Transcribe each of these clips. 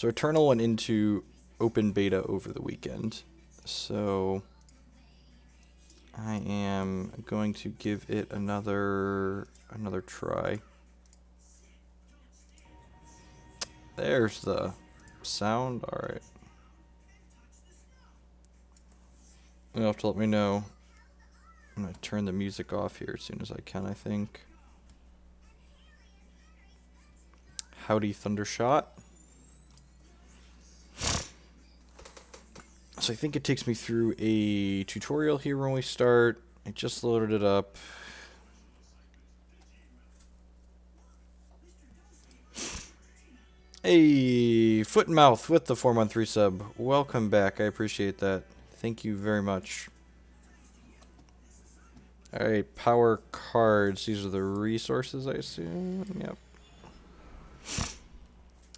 So Eternal went into open beta over the weekend. So I am going to give it another try. There's the sound. All right. You'll have to let me know. I'm gonna turn the music off here as soon as I can, I think. Howdy, Thundershot. So I think it takes me through a tutorial here when we start. I just loaded it up. Hey, Foot and Mouth with the 4-month resub. Welcome back. I appreciate that. Thank you very much. Alright, power cards. These are the resources, I assume. Yep.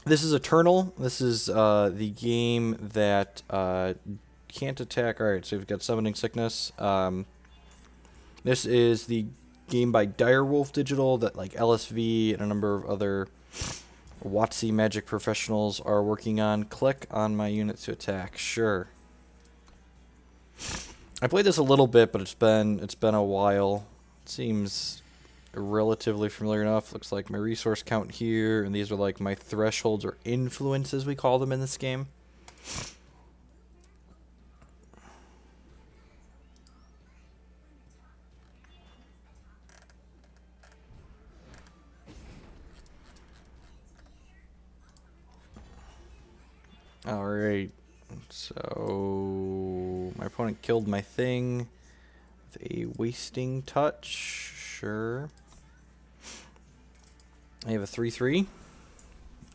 This is Eternal. This is the game that can't attack. Alright, so we've got Summoning Sickness. This is the game by Direwolf Digital that like LSV and a number of other WotC Magic professionals are working on. Click on my unit to attack. Sure. I played this a little bit, but it's been a while. It seems relatively familiar enough. Looks like my resource count here, and these are like my thresholds or influences we call them in this game. Alright, so my opponent killed my thing with a wasting touch. Sure. I have a 3/3.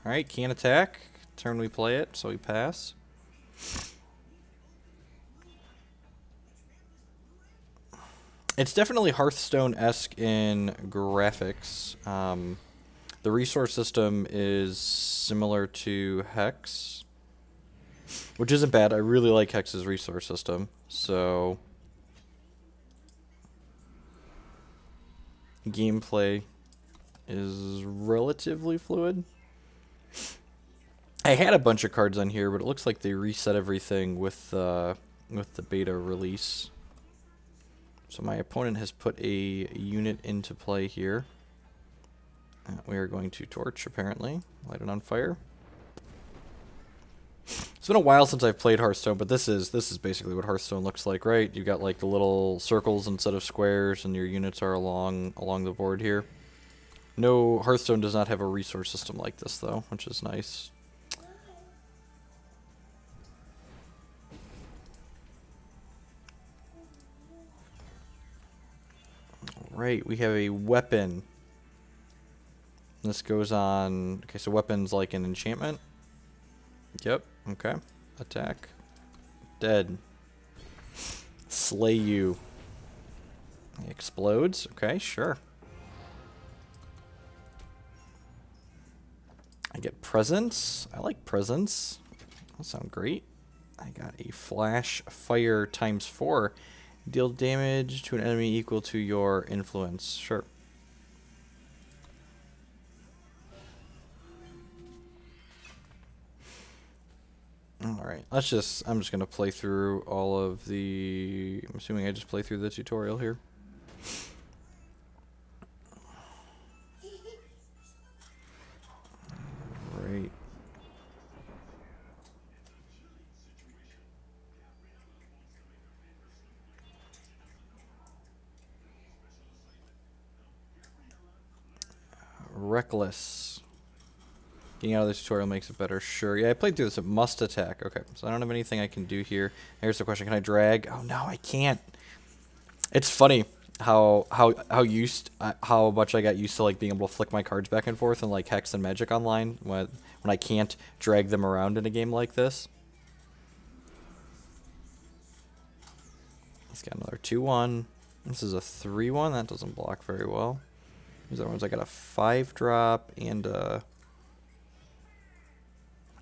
Alright, can't attack. Turn we play it, so we pass. It's definitely Hearthstone-esque in graphics. The resource system is similar to Hex, which isn't bad. I really like Hex's resource system. So gameplay is relatively fluid. I had a bunch of cards on here, but it looks like they reset everything with the beta release. So my opponent has put a unit into play here. We are going to torch, apparently. Light it on fire. It's been a while since I've played Hearthstone, but this is basically what Hearthstone looks like, right? You've got like the little circles instead of squares, and your units are along the board here. No, Hearthstone does not have a resource system like this, though, which is nice. Right, we have a weapon. This goes on... Okay, so weapon's like an enchantment. Yep, okay. Attack. Dead. Slay you. He explodes. Okay, sure. I get presents. I like presents. That sounds great. I got a flash fire ×4. Deal damage to an enemy equal to your influence. Sure. Alright, I'm just going to play through all of the... I'm assuming I just play through the tutorial here. Right. Reckless. Getting out of the tutorial makes it better. Sure. Yeah, I played through this. It must attack. Okay, so I don't have anything I can do here. Here's the question. Can I drag? Oh, no, I can't. It's funny how much I got used to like being able to flick my cards back and forth in like Hex and Magic Online when I can't drag them around in a game like this. He's got another 2/1. This is a 3/1. That doesn't block very well. These other ones, I got a 5-drop and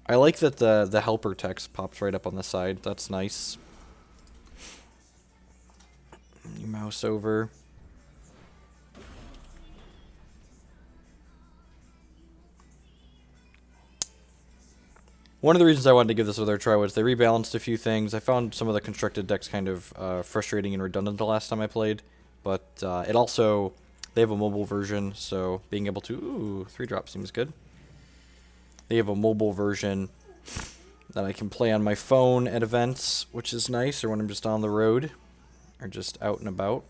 I like that the helper text pops right up on the side. That's nice. You mouse over. One of the reasons I wanted to give this another try was they rebalanced a few things. I found some of the constructed decks kind of frustrating and redundant the last time I played, but it also, they have a mobile version, so being able to, ooh, 3-drop seems good. They have a mobile version that I can play on my phone at events, which is nice, or when I'm just on the road, or just out and about.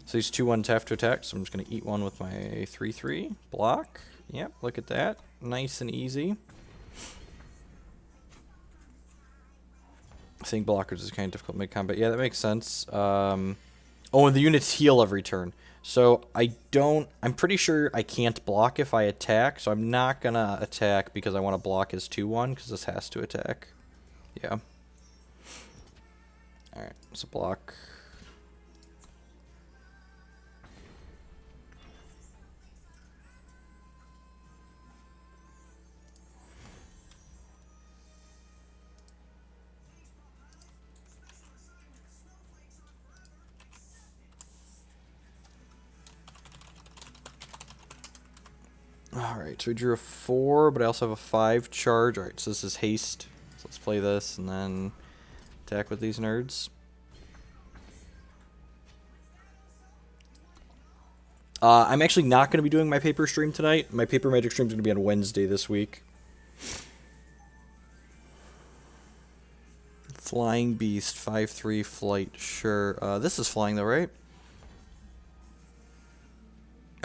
So these 2-1 have to attack, so I'm just going to eat one with my 3-3. Block. Yep, look at that. Nice and easy. I think blockers is kind of difficult to make combat. Yeah, that makes sense. Oh, and the units heal every turn. So I'm pretty sure I can't block if I attack, so I'm not going to attack because I want to block his 2-1, because this has to attack. Yeah. Alright, so block. Alright, so we drew a 4, but I also have a 5 charge. Alright, so this is haste. So let's play this and then attack with these nerds. I'm actually not going to be doing my paper stream tonight. My paper magic stream is going to be on Wednesday this week. Flying Beast, 5-3 flight, sure. This is flying though, right?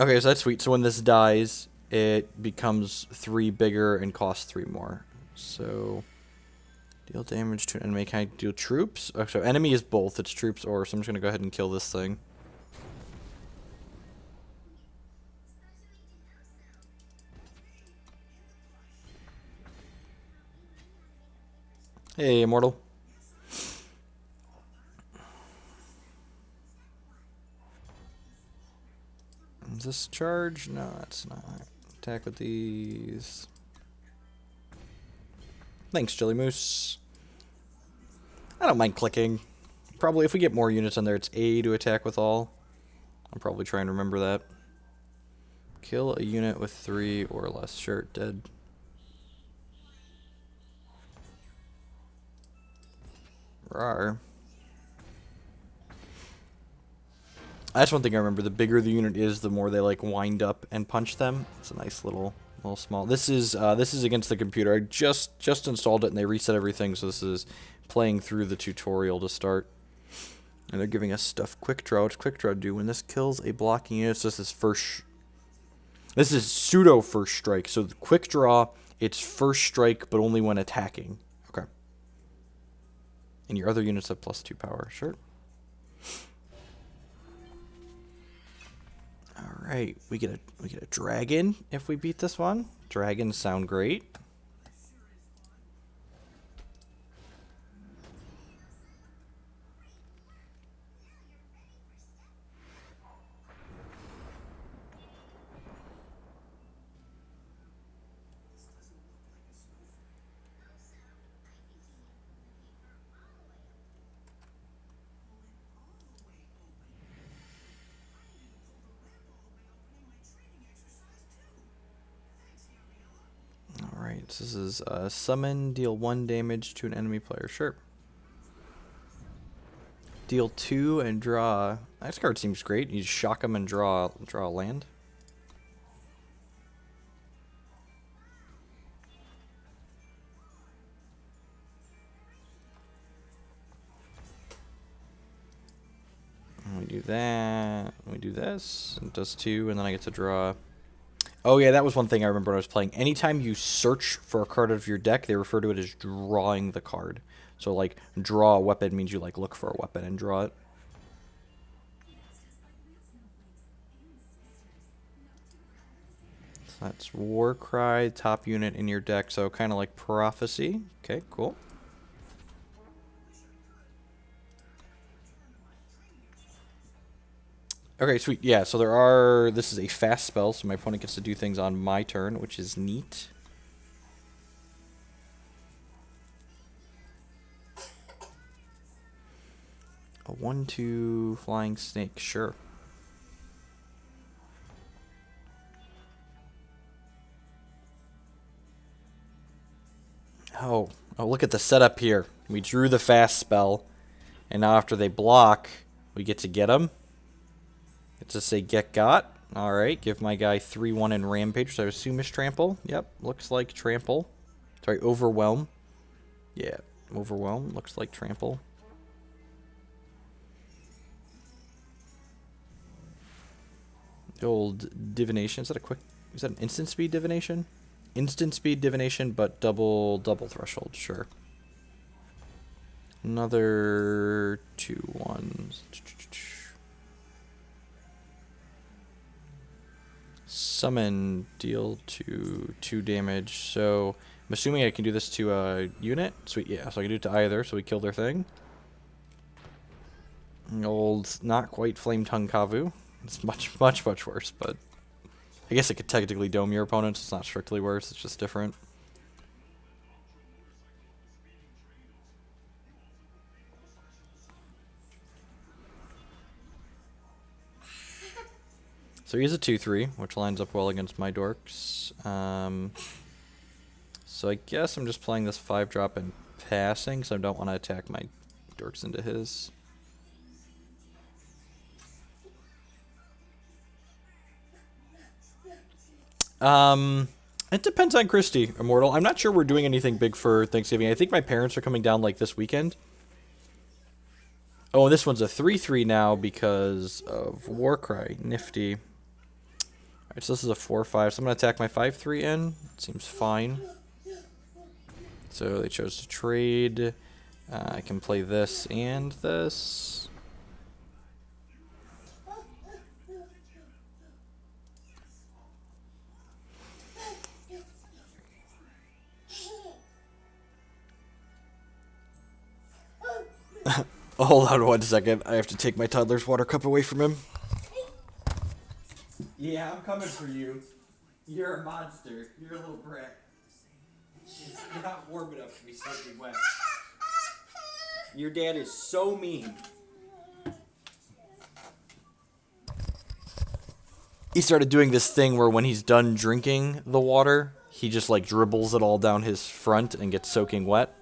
Okay, so that's sweet. So when this dies, it becomes 3 bigger and costs 3 more. So deal damage to an enemy. Can I deal troops? Oh, so enemy is both. It's troops or, so I'm just going to go ahead and kill this thing. Hey, Immortal. Is this charge? No, it's not. Attack with these. Thanks, Jelly Moose. I don't mind clicking. Probably if we get more units on there, it's A to attack with all. I'll probably try and remember that. Kill a unit with 3 or less. Sure, dead. Rawr. That's one thing I remember. The bigger the unit is, the more they like wind up and punch them. It's a nice little small. This is against the computer. I just installed it and they reset everything, so this is playing through the tutorial to start. And they're giving us stuff. Quick draw. What's quick draw do? When this kills a blocking unit, so this is first. This is pseudo first strike. So the quick draw, it's first strike, but only when attacking. Okay. And your other units have +2 power. Sure. Alright, we get a dragon if we beat this one. Dragons sound great. Alright, so this is summon, deal 1 damage to an enemy player. Sure. Deal 2 and draw. This card seems great. You just shock them and draw a land. And we do that. We do this. And it does 2, and then I get to draw. Oh yeah, that was one thing I remember when I was playing. Anytime you search for a card out of your deck, they refer to it as drawing the card. So like, draw a weapon means you like look for a weapon and draw it. So that's Warcry, top unit in your deck, so kind of like Prophecy. Okay, cool. Okay, sweet. Yeah, so this is a fast spell, so my opponent gets to do things on my turn, which is neat. A 1/2 flying snake, sure. Oh, Oh, look at the setup here. We drew the fast spell, and now after they block, we get to get them. It's to say get got. Alright, give my guy 3-1 in Rampage, so I assume is Trample. Yep, looks like Trample. Sorry, Overwhelm. Yeah, Overwhelm. Looks like Trample. The old Divination. Is that a quick... Is that an instant speed Divination? Instant speed Divination, but double threshold. Sure. Another 2-1s. Summon, deal 2 damage. So I'm assuming I can do this to a unit. Sweet, yeah. So I can do it to either. So we kill their thing. Old, not quite Flame Tongue Kavu. It's much worse, but I guess it could technically dome your opponents. It's not strictly worse. It's just different. So he's a 2-3, which lines up well against my dorks. So I guess I'm just playing this 5-drop and passing, so I don't want to attack my dorks into his. It depends on Christy, Immortal. I'm not sure we're doing anything big for Thanksgiving. I think my parents are coming down like this weekend. Oh, and this one's a 3-3 now because of Warcry. Nifty. Alright, so this is a 4-5. So I'm going to attack my 5-3 in. Seems fine. So they chose to trade. I can play this and this. Hold on 1 second. I have to take my toddler's water cup away from him. Yeah, I'm coming for you. You're a monster. You're a little brat. You're not warm enough to be soaking wet. Your dad is so mean. He started doing this thing where when he's done drinking the water, he just like dribbles it all down his front and gets soaking wet.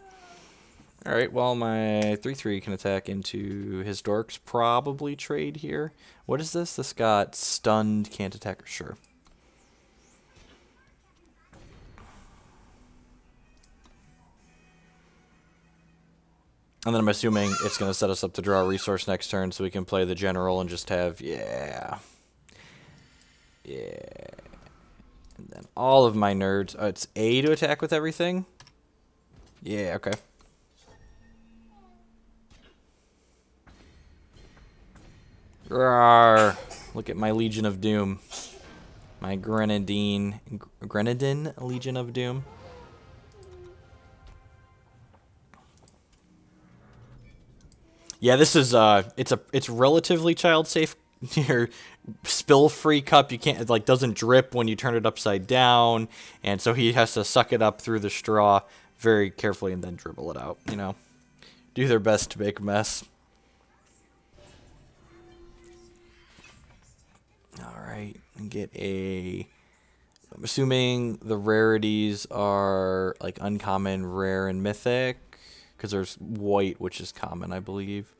Alright, well, my 3-3 can attack into his dorks. Probably trade here. What is this? This got stunned, can't attack. Sure. And then I'm assuming it's going to set us up to draw a resource next turn so we can play the general and just have, yeah. And then all of my nerds. Oh, it's A to attack with everything? Yeah, okay. Rawr. Look at my Legion of Doom. My Grenadine Legion of Doom. Yeah, this is it's relatively child safe. Your spill free cup, you can't, it like doesn't drip when you turn it upside down, and so he has to suck it up through the straw very carefully and then dribble it out, you know. Do their best to make a mess. Alright, and get a... I'm assuming the rarities are like uncommon, rare, and mythic. Because there's white, which is common, I believe.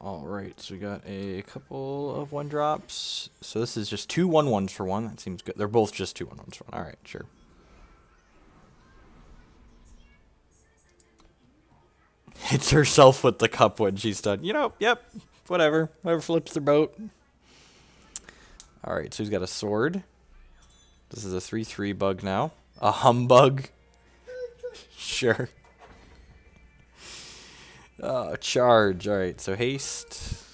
Alright, so we got a couple of 1-drops. So this is just 2 1/1s for one. That seems good. They're both just 2 1/1s for one. Alright, sure. Hits herself with the cup when she's done. You know, yep, whatever. Whoever flips their boat. Alright, so he's got a sword. This is a 3-3 bug now. A humbug. Sure. Charge. Alright, so haste.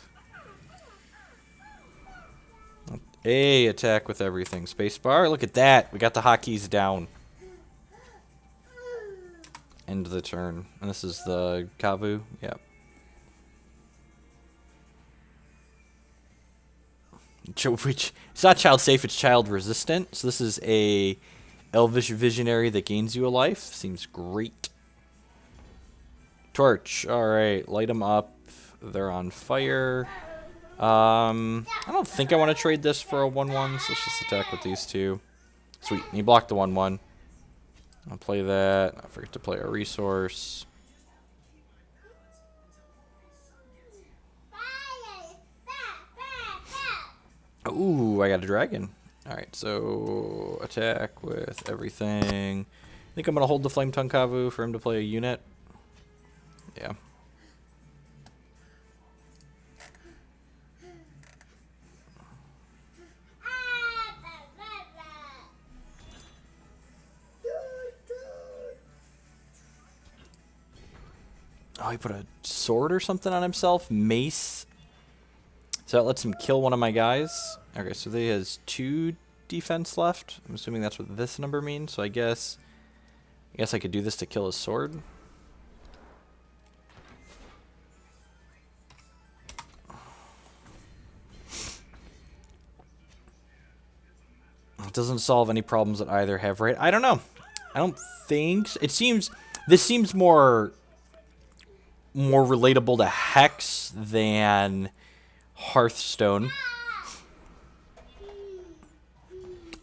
A attack with everything. Spacebar. Look at that. We got the hotkeys down. End of the turn. And this is the Kavu. Yep. Which it's not child safe, it's child resistant. So this is a elvish visionary that gains you a life. Seems great. Torch. Alright, light them up. They're on fire. I don't think I want to trade this for a 1-1, so let's just attack with these two. Sweet. He blocked the 1-1. I'll play that. I forget to play a resource. Ooh, I got a dragon. Alright, so attack with everything. I think I'm going to hold the Flame Tongue Kavu for him to play a unit. Yeah. Oh, he put a sword or something on himself? Mace? So that lets him kill one of my guys. Okay, so he has 2 defense left. I'm assuming that's what this number means. So I guess I could do this to kill his sword. It doesn't solve any problems that either have, right? I don't know. I don't think so. This seems more relatable to Hex than Hearthstone.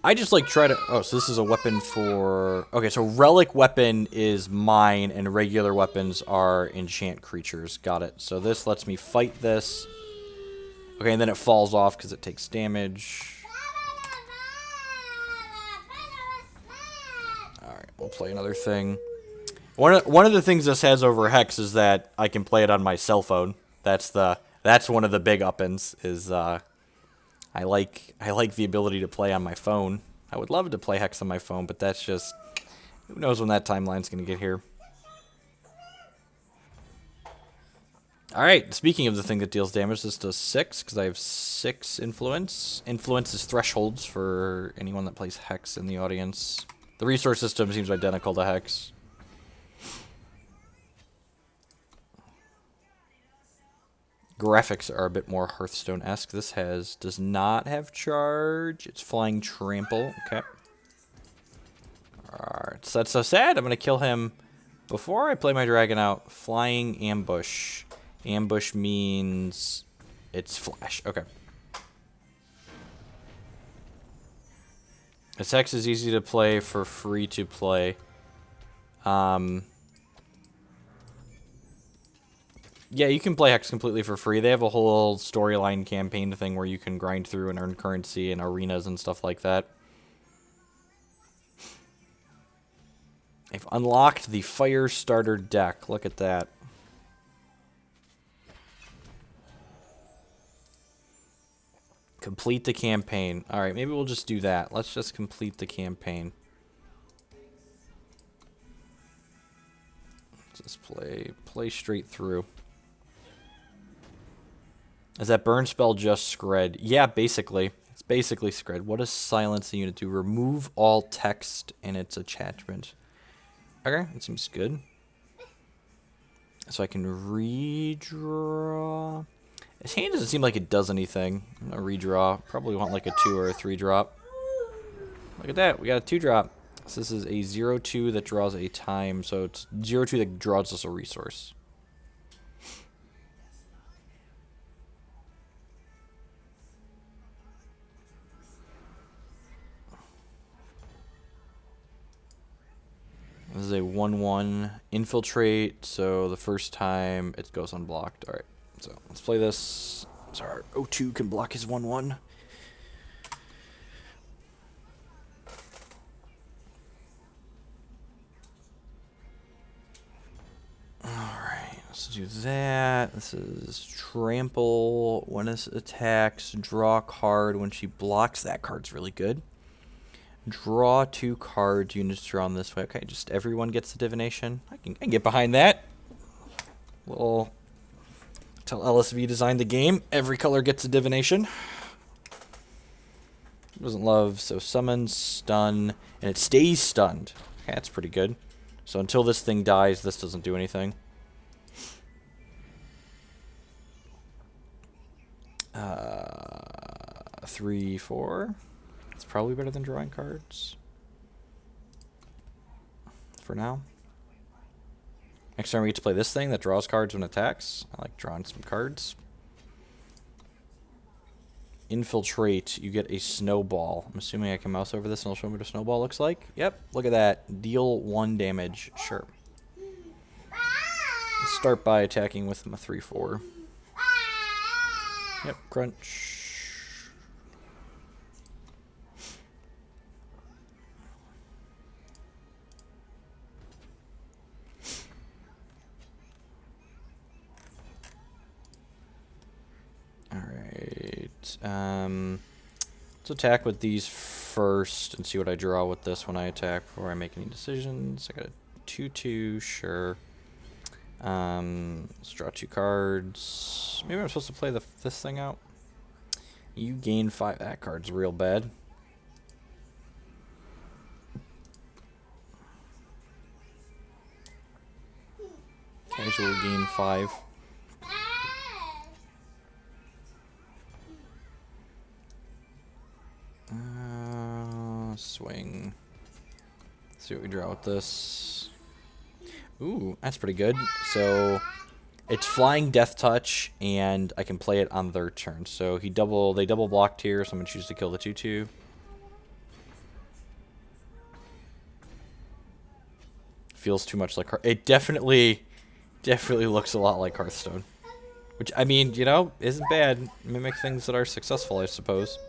I just like try to... Oh, so this is a weapon for... Okay, so relic weapon is mine and regular weapons are enchant creatures. Got it. So this lets me fight this. Okay, and then it falls off because it takes damage. Alright, we'll play another thing. One of the things this has over Hex is that I can play it on my cell phone. That's one of the big up-ins, is I like the ability to play on my phone. I would love to play Hex on my phone, but that's just... Who knows when that timeline's going to get here. Alright, speaking of the thing that deals damage, this does 6, because I have 6 influence. Influence is thresholds for anyone that plays Hex in the audience. The resource system seems identical to Hex. Graphics are a bit more Hearthstone-esque. This does not have charge. It's flying trample. Okay. Alright, so that's so sad. I'm going to kill him before I play my dragon out. Flying ambush. Ambush means it's flash. Okay. This Hex is easy to play for free to play. Yeah, you can play Hex completely for free. They have a whole storyline campaign thing where you can grind through and earn currency and arenas and stuff like that. They've unlocked the Fire Starter deck. Look at that. Complete the campaign. Alright, maybe we'll just do that. Let's just complete the campaign. Let's just play straight through. Is that burn spell just Scred? Yeah, basically. It's basically Scred. What does silence the unit do? Remove all text in its attachment. Okay, that seems good. So I can redraw. His hand doesn't seem like it does anything. I'm gonna redraw. Probably want like a 2 or a 3 drop. Look at that. We got a 2 drop. So this is a 0-2 that draws a time. So it's 0-2 that draws us a resource. This is a 1-1 infiltrate, so the first time it goes unblocked. Alright, so let's play this. So our 0-2 can block his 1-1. Alright, let's do that. This is trample. When it attacks, draw a card. When she blocks, that card's really good. Draw 2 cards, units drawn this way. Okay, just everyone gets the divination. I can get behind that. Little tell LSV designed the game. Every color gets a divination. Doesn't love, so summon, stun, and it stays stunned. Okay, that's pretty good. So until this thing dies, this doesn't do anything. 3, 4. It's probably better than drawing cards. For now. Next time we get to play this thing that draws cards when it attacks. I like drawing some cards. Infiltrate, you get a snowball. I'm assuming I can mouse over this and it'll show me what a snowball looks like. Yep, look at that. Deal 1 damage. Sure. Let's start by attacking with a 3-4. Yep, crunch. Alright. Let's attack with these first and see what I draw with this when I attack before I make any decisions. I got a 2-2, sure. Let's draw 2 cards. Maybe I'm supposed to play this thing out. You gain 5. That card's real bad. Casual gain 5. Swing. Let's see what we draw with this. Ooh, that's pretty good. So it's flying Death Touch, and I can play it on their turn. So they double blocked here, so I'm gonna choose to kill the 2/2. Feels too much like it definitely looks a lot like Hearthstone. Which, I mean, you know, isn't bad. Mimic things that are successful, I suppose.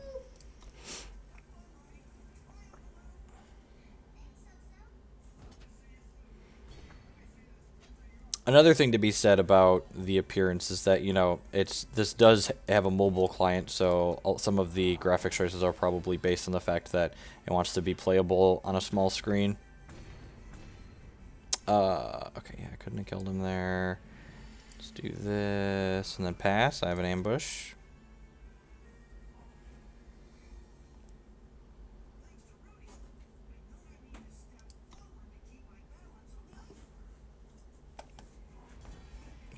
Another thing to be said about the appearance is that, you know, this does have a mobile client, so some of the graphics choices are probably based on the fact that it wants to be playable on a small screen. Okay, yeah, I couldn't have killed him there. Let's do this, and then pass. I have an ambush.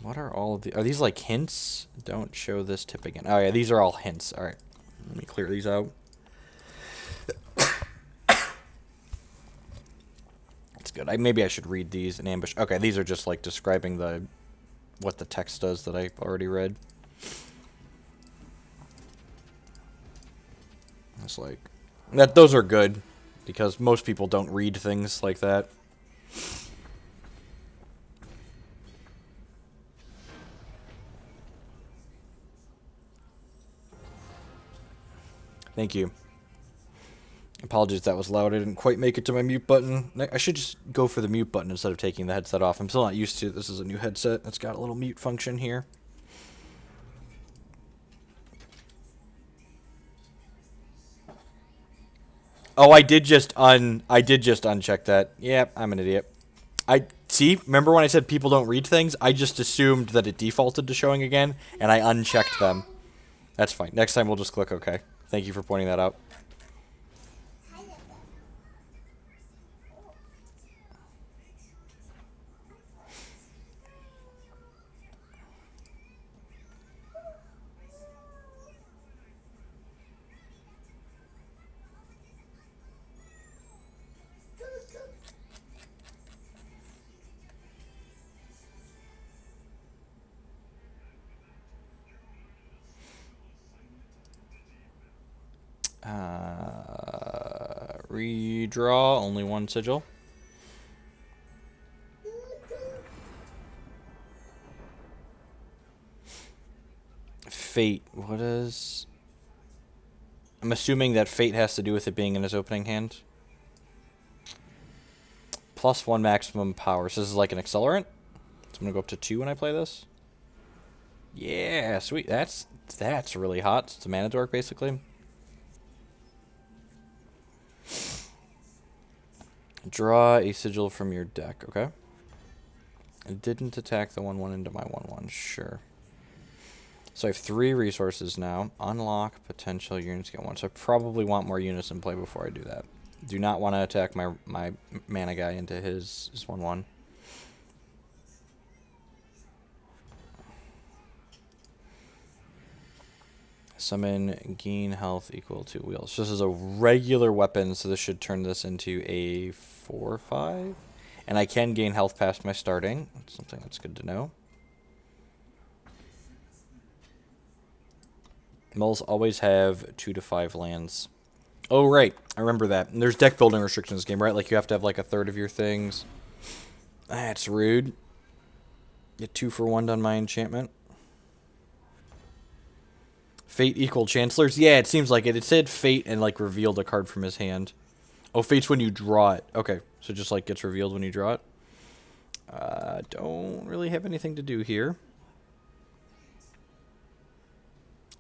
What are all of the... Are these like hints? Don't show this tip again. Oh yeah, these are all hints. Alright, let me clear these out. That's good. Maybe I should read these in ambush. Okay, these are just like describing what the text does that I've already read. It's like... Those are good, because most people don't read things like that. Thank you. Apologies that was loud. I didn't quite make it to my mute button. I should just go for the mute button instead of taking the headset off. I'm still not used to it. This is a new headset. It's got a little mute function here. Oh, I did just uncheck that. Yep, I'm an idiot. Remember when I said people don't read things? I just assumed that it defaulted to showing again, and I unchecked them. That's fine. Next time we'll just click OK. Thank you for pointing that out. Redraw, only 1 sigil. Fate, what is... I'm assuming that Fate has to do with it being in his opening hand. +1 maximum power, so this is like an accelerant? So I'm gonna go up to 2 when I play this. Yeah, sweet, that's really hot. It's a mana dork, basically. Draw a sigil from your deck, okay? It didn't attack the 1/1 into my 1/1, sure. So I have 3 resources now. Unlock potential units get 1. So I probably want more units in play before I do that. Do not want to attack my mana guy into his 1/1. Summon, gain health equal to wheels. So this is a regular weapon, so this should turn this into a 4/5. And I can gain health past my starting. That's something that's good to know. Mills always have 2 to 5 lands. Oh, right. I remember that. And there's deck building restrictions in this game, right? Like, you have to have, like, a third of your things. That's rude. Get 2 for 1 on my enchantment. Fate equal Chancellors? Yeah, it seems like it. It said Fate and, like, revealed a card from his hand. Oh, Fate's when you draw it. Okay, so it just, like, gets revealed when you draw it. Don't really have anything to do here.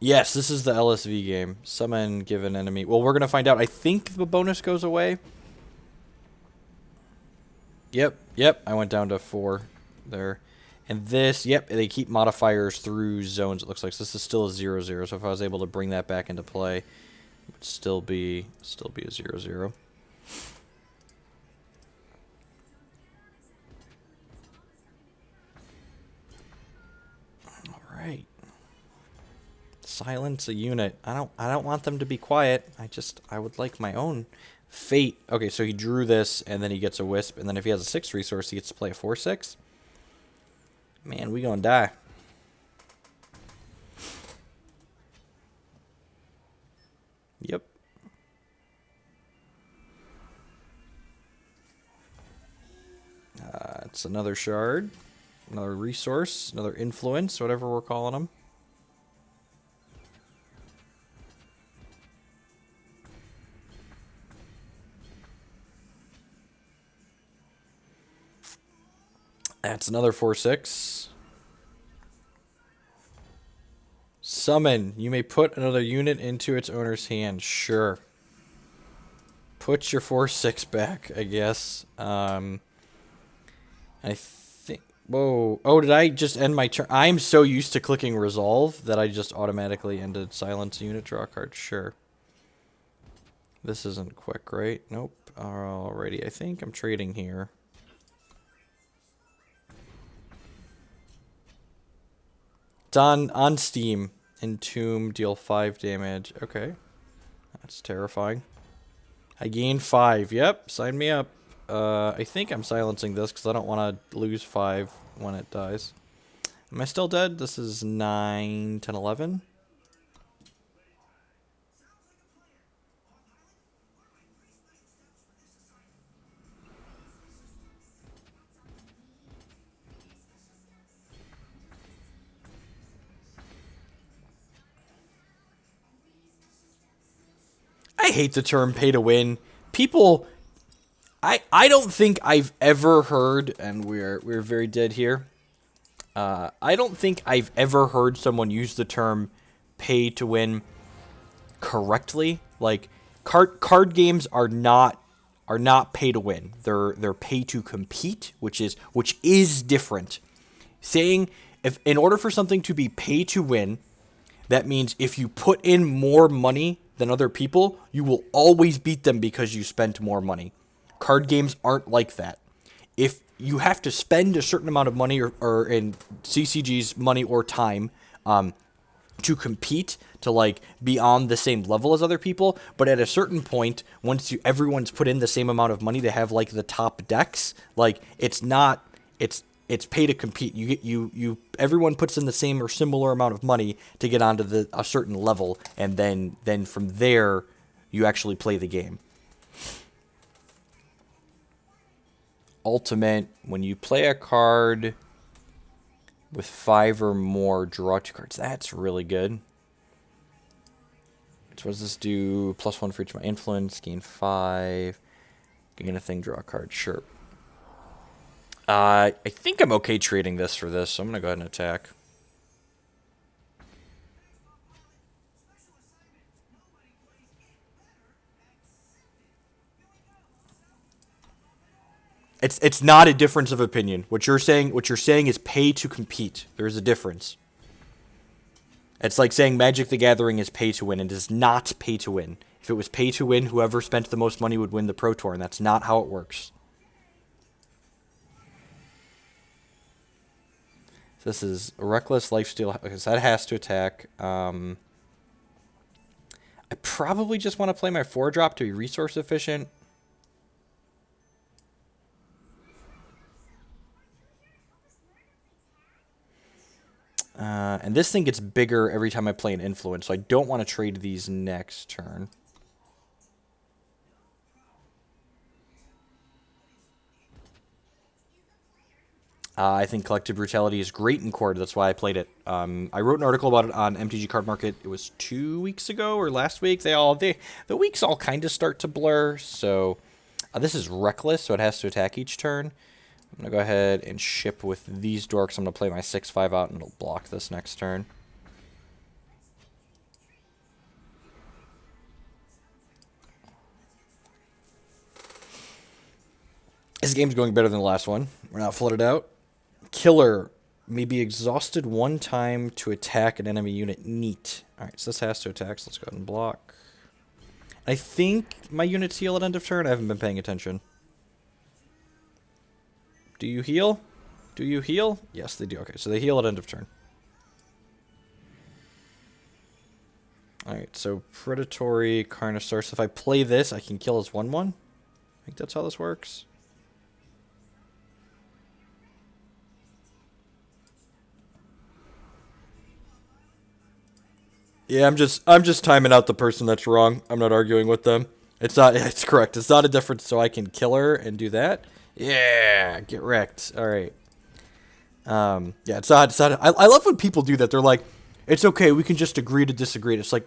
Yes, this is the LSV game. Summon, give an enemy. Well, we're going to find out. I think the bonus goes away. Yep. I went down to 4 there. And this, yep, they keep modifiers through zones, it looks like. So this is still a 0/0. So if I was able to bring that back into play, it would still be a 0/0. All right. Silence a unit. I don't want them to be quiet. I would like my own Fate. Okay, so he drew this and then he gets a wisp, and then if he has a 6 resource, he gets to play a 4/6. Man, we gonna die. Yep. It's another shard, another resource, another influence, whatever we're calling them. That's another 4/6. Summon. You may put another unit into its owner's hand. Sure. Put your 4/6 back, I guess. I think... Whoa. Oh, did I just end my turn? I'm so used to clicking resolve that I just automatically ended silence unit, draw a card. Sure. This isn't quick, right? Nope. Alrighty, I think I'm trading here. It's on Steam. Entomb, deal 5 damage. Okay. That's terrifying. I gain 5. Yep, sign me up. I think I'm silencing this because I don't want to lose 5 when it dies. Am I still dead? This is 9, 10, 11. I hate the term pay to win. People, I don't think I've ever heard, and we're very dead here. I don't think I've ever heard someone use the term pay to win correctly. Like card games are not pay to win. They're pay to compete, which is different. Saying if in order for something to be pay to win, that means if you put in more money than other people, you will always beat them because you spent more money. Card games aren't like that. If you have to spend a certain amount of money or in CCG's money or time to compete, to like be on the same level as other people, but at a certain point, once everyone's put in the same amount of money to have like the top decks, like it's pay to compete. You everyone puts in the same or similar amount of money to get onto a certain level, and then from there you actually play the game. Ultimate, when you play a card with 5 or more, draw 2 cards. That's really good. So what does this do? +1 for each of my influence, gain 5. Gain a thing, draw a card. Sure. I think I'm okay trading this for this, so I'm going to go ahead and attack. It's not a difference of opinion. What you're saying is pay to compete. There's a difference. It's like saying Magic the Gathering is pay to win. It is not pay to win. If it was pay to win, whoever spent the most money would win the Pro Tour, and that's not how it works. This is Reckless Lifesteal. Okay, so that has to attack. I probably just want to play my 4-drop to be resource efficient. And this thing gets bigger every time I play an influence, so I don't want to trade these next turn. I think Collective Brutality is great in Cord. That's why I played it. I wrote an article about it on MTG Card Market. It was 2 weeks ago or last week. The weeks all kind of start to blur. So this is Reckless, so it has to attack each turn. I'm going to go ahead and ship with these dorks. I'm going to play my 6/5 out, and it'll block this next turn. This game's going better than the last one. We're not flooded out. Killer may be exhausted one time to attack an enemy unit. Neat. Alright, so this has to attack, so let's go ahead and block. I think my units heal at end of turn. I haven't been paying attention. Do you heal? Do you heal? Yes, they do. Okay, so they heal at end of turn. Alright, so Predatory Carnosaurus. If I play this, I can kill his 1/1. I think that's how this works. Yeah, I'm just timing out the person that's wrong. I'm not arguing with them. It's correct. It's not a difference, so I can kill her and do that. Yeah, get wrecked. All right. Yeah, it's not. I love when people do that. They're like, it's okay. We can just agree to disagree. It's like,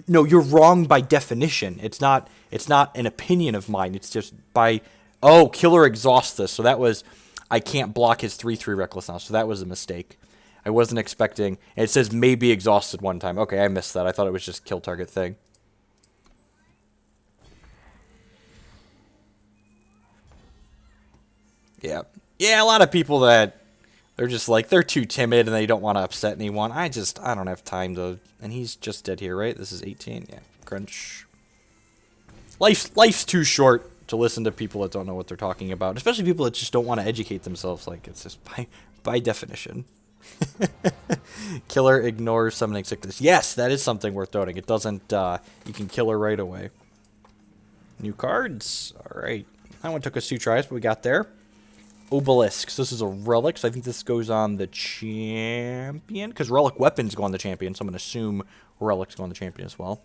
no, you're wrong by definition. It's not an opinion of mine. It's just by, oh, killer exhausts this. So that was, I can't block his 3/3 reckless now. So that was a mistake. I wasn't expecting. And it says maybe exhausted one time. Okay, I missed that. I thought it was just kill target thing. Yeah. Yeah, a lot of people that they're just like, they're too timid and they don't want to upset anyone. I don't have time to. And he's just dead here, right? This is 18. Yeah. Crunch. Life's too short to listen to people that don't know what they're talking about. Especially people that just don't want to educate themselves. Like, it's just by definition. Killer ignores summoning sickness. Yes, that is something worth noting. It doesn't, you can kill her right away. New cards. Alright. That one took us 2 tries, but we got there. Obelisk. So this is a relic, so I think this goes on the champion. Because relic weapons go on the champion, so I'm going to assume relics go on the champion as well.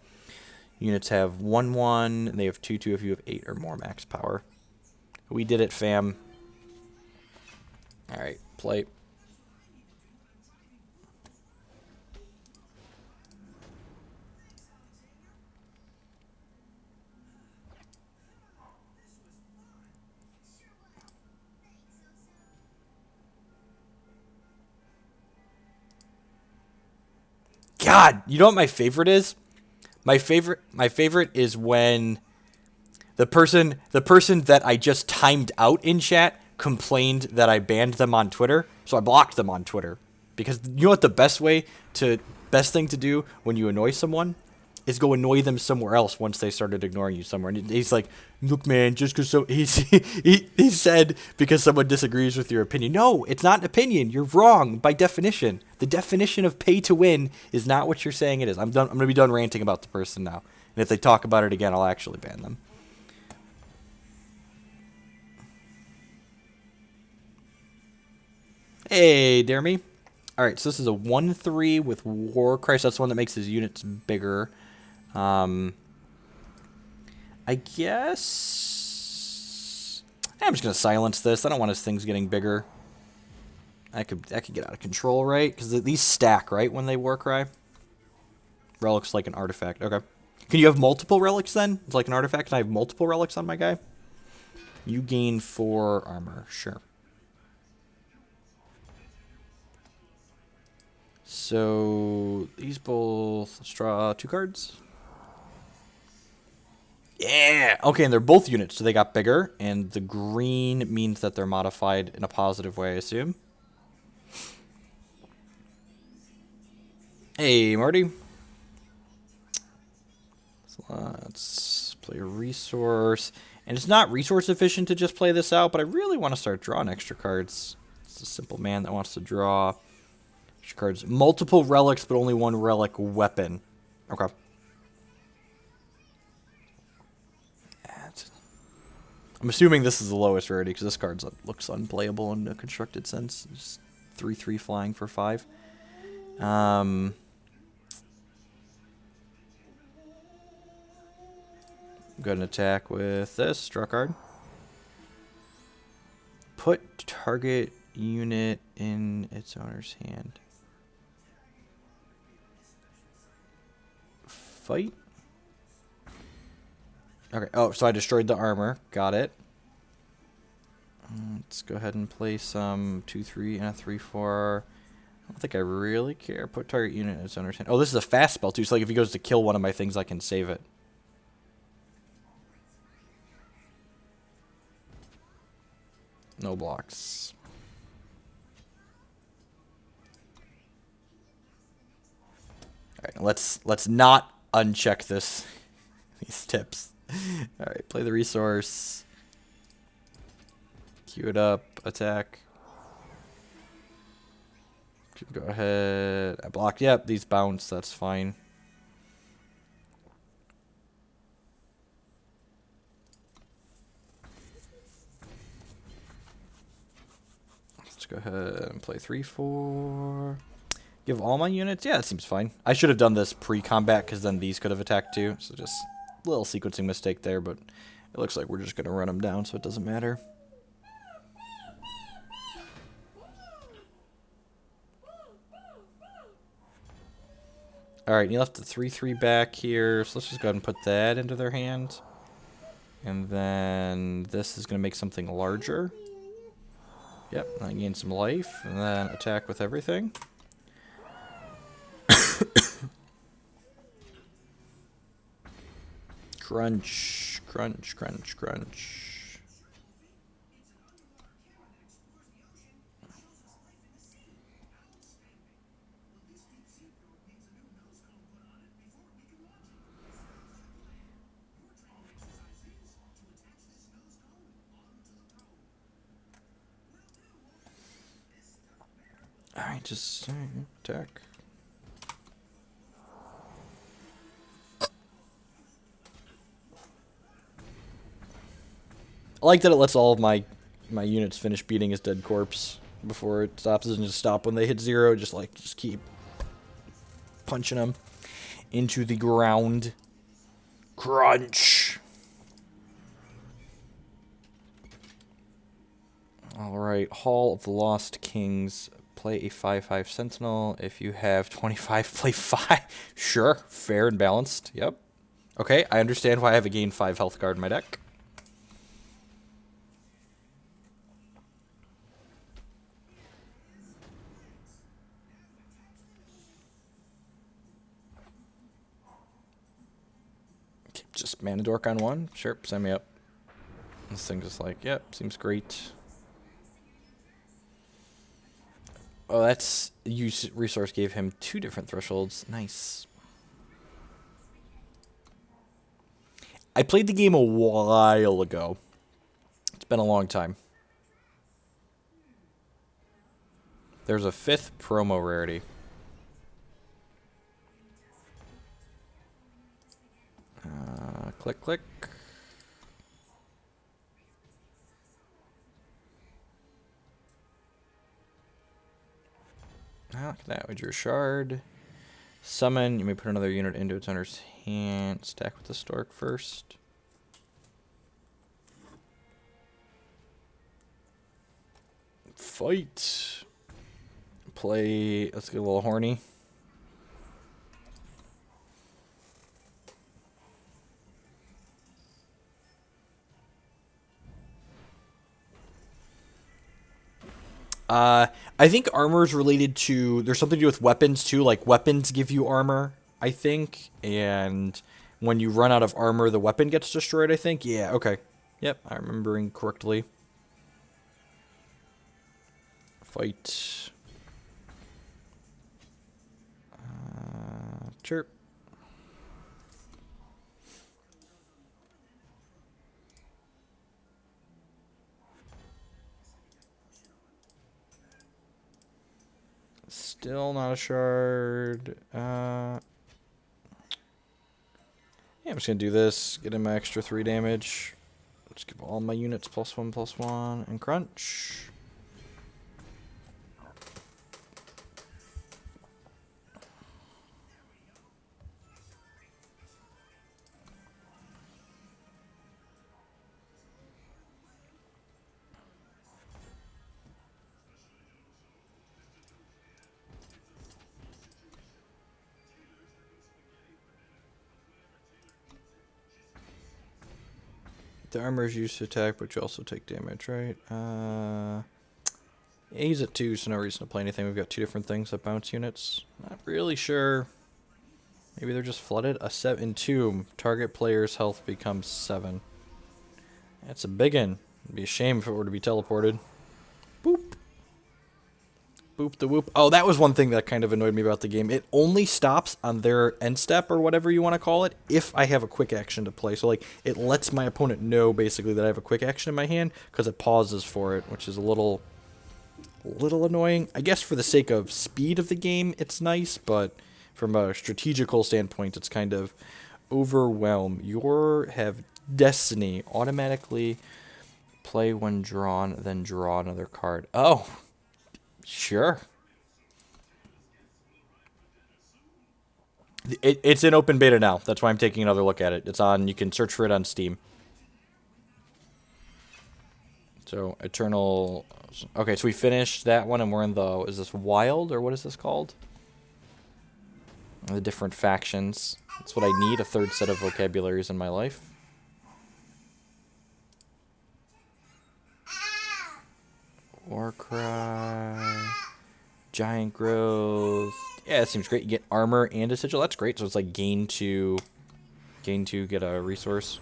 Units have 1/1, and they have 2/2 if you have 8 or more max power. We did it, fam. Alright, play. God, you know what my favorite is? My favorite is when the person that I just timed out in chat complained that I banned them on Twitter, so I blocked them on Twitter. Because you know what the best thing to do when you annoy someone is go annoy them somewhere else once they started ignoring you somewhere. And he's like, look, man, just because he said because someone disagrees with your opinion. No, it's not an opinion. You're wrong by definition. The definition of pay to win is not what you're saying it is. I'm going to be done ranting about the person now. And if they talk about it again, I'll actually ban them. Hey, dare me. Alright, so this is a 1/3 with War Christ. That's the one that makes his units bigger. I guess I'm just gonna silence this. I don't want his things getting bigger. That could get out of control, right? Because these stack, right, when they War Cry. Relic's like an artifact. Okay. Can you have multiple relics then? It's like an artifact. Can I have multiple relics on my guy? You gain 4 armor. Sure. So these both, let's draw 2 cards. Yeah! Okay, and they're both units, so they got bigger, and the green means that they're modified in a positive way, I assume. Hey, Marty. So let's play a resource. And it's not resource efficient to just play this out, but I really want to start drawing extra cards. It's a simple man that wants to draw extra cards. Multiple relics, but only one relic weapon. Okay. I'm assuming this is the lowest rarity because this card looks unplayable in a constructed sense. Just 3/3 flying for 5. Go ahead and attack with this. Draw a card. Put target unit in its owner's hand. Fight. Okay. Oh, so I destroyed the armor. Got it. Let's go ahead and play some 2/3 and a 3/4. I don't think I really care. Put target unit in its owner's hand. Oh, this is a fast spell too. So like if he goes to kill one of my things, I can save it. No blocks. All right, let's not uncheck this. These tips. All right, play the resource. Queue it up. Attack. Go ahead. I block. Yep, these bounce. That's fine. Let's go ahead and play 3/4. Give all my units? Yeah, that seems fine. I should have done this pre-combat because then these could have attacked too. So just a little sequencing mistake there, but it looks like we're just going to run them down so it doesn't matter. Alright, you left the 3/3 back here, so let's just go ahead and put that into their hand. And then this is going to make something larger. Yep, I gain some life, and then attack with everything. Crunch, crunch, crunch, crunch. Alright, just attack. I like that it lets all of my units finish beating his dead corpse before it stops. It doesn't just stop when they hit 0. Just keep punching them into the ground. Crunch. Alright, Hall of the Lost Kings. Play a 5/5 Sentinel. If you have 25, play 5. Sure, fair and balanced. Yep. Okay, I understand why I have a gain 5 health card in my deck. Just mana dork on 1. Sure, send me up. This thing just like, yep, seems great. Oh, that's use resource gave him 2 different thresholds. Nice. I played the game a while ago. It's been a long time. There's a 5th promo rarity. Click, click. Look at that. We drew a shard. Summon. You may put another unit into its owner's hand. Stack with the stork first. Fight. Play. Let's get a little horny. I think armor is related to, there's something to do with weapons too, like weapons give you armor, I think, and when you run out of armor, the weapon gets destroyed, I think. Yeah, okay. Yep, I'm remembering correctly. Fight. Chirp. Still not a shard. Yeah, I'm just gonna do this. Get him my extra 3 damage. Just give all my units +1/+1 and crunch. The armor is used to attack, but you also take damage, right? Yeah, he's at 2, so no reason to play anything. We've got 2 different things that bounce units. Not really sure. Maybe they're just flooded. A 7-2. Target player's health becomes 7. That's a big one. It'd be a shame if it were to be teleported. Boop. Boop the whoop. Oh, that was one thing that kind of annoyed me about the game. It only stops on their end step, or whatever you want to call it, if I have a quick action to play. So, like, it lets my opponent know, basically, that I have a quick action in my hand, because it pauses for it, which is a little annoying. I guess for the sake of speed of the game, it's nice, but from a strategical standpoint, it's kind of overwhelm. You have Destiny. Automatically play when drawn, then draw another card. Oh, sure. It's in open beta now. That's why I'm taking another look at it. It's on. You can search for it on Steam. So, Eternal... Okay, so we finished that one, and we're in the... Is this Wild, or what is this called? The different factions. That's what I need, a 3rd set of vocabularies in my life. Warcry... Giant Growth... Yeah, that seems great. You get armor and a sigil. That's great. So it's like gain 2, get a resource.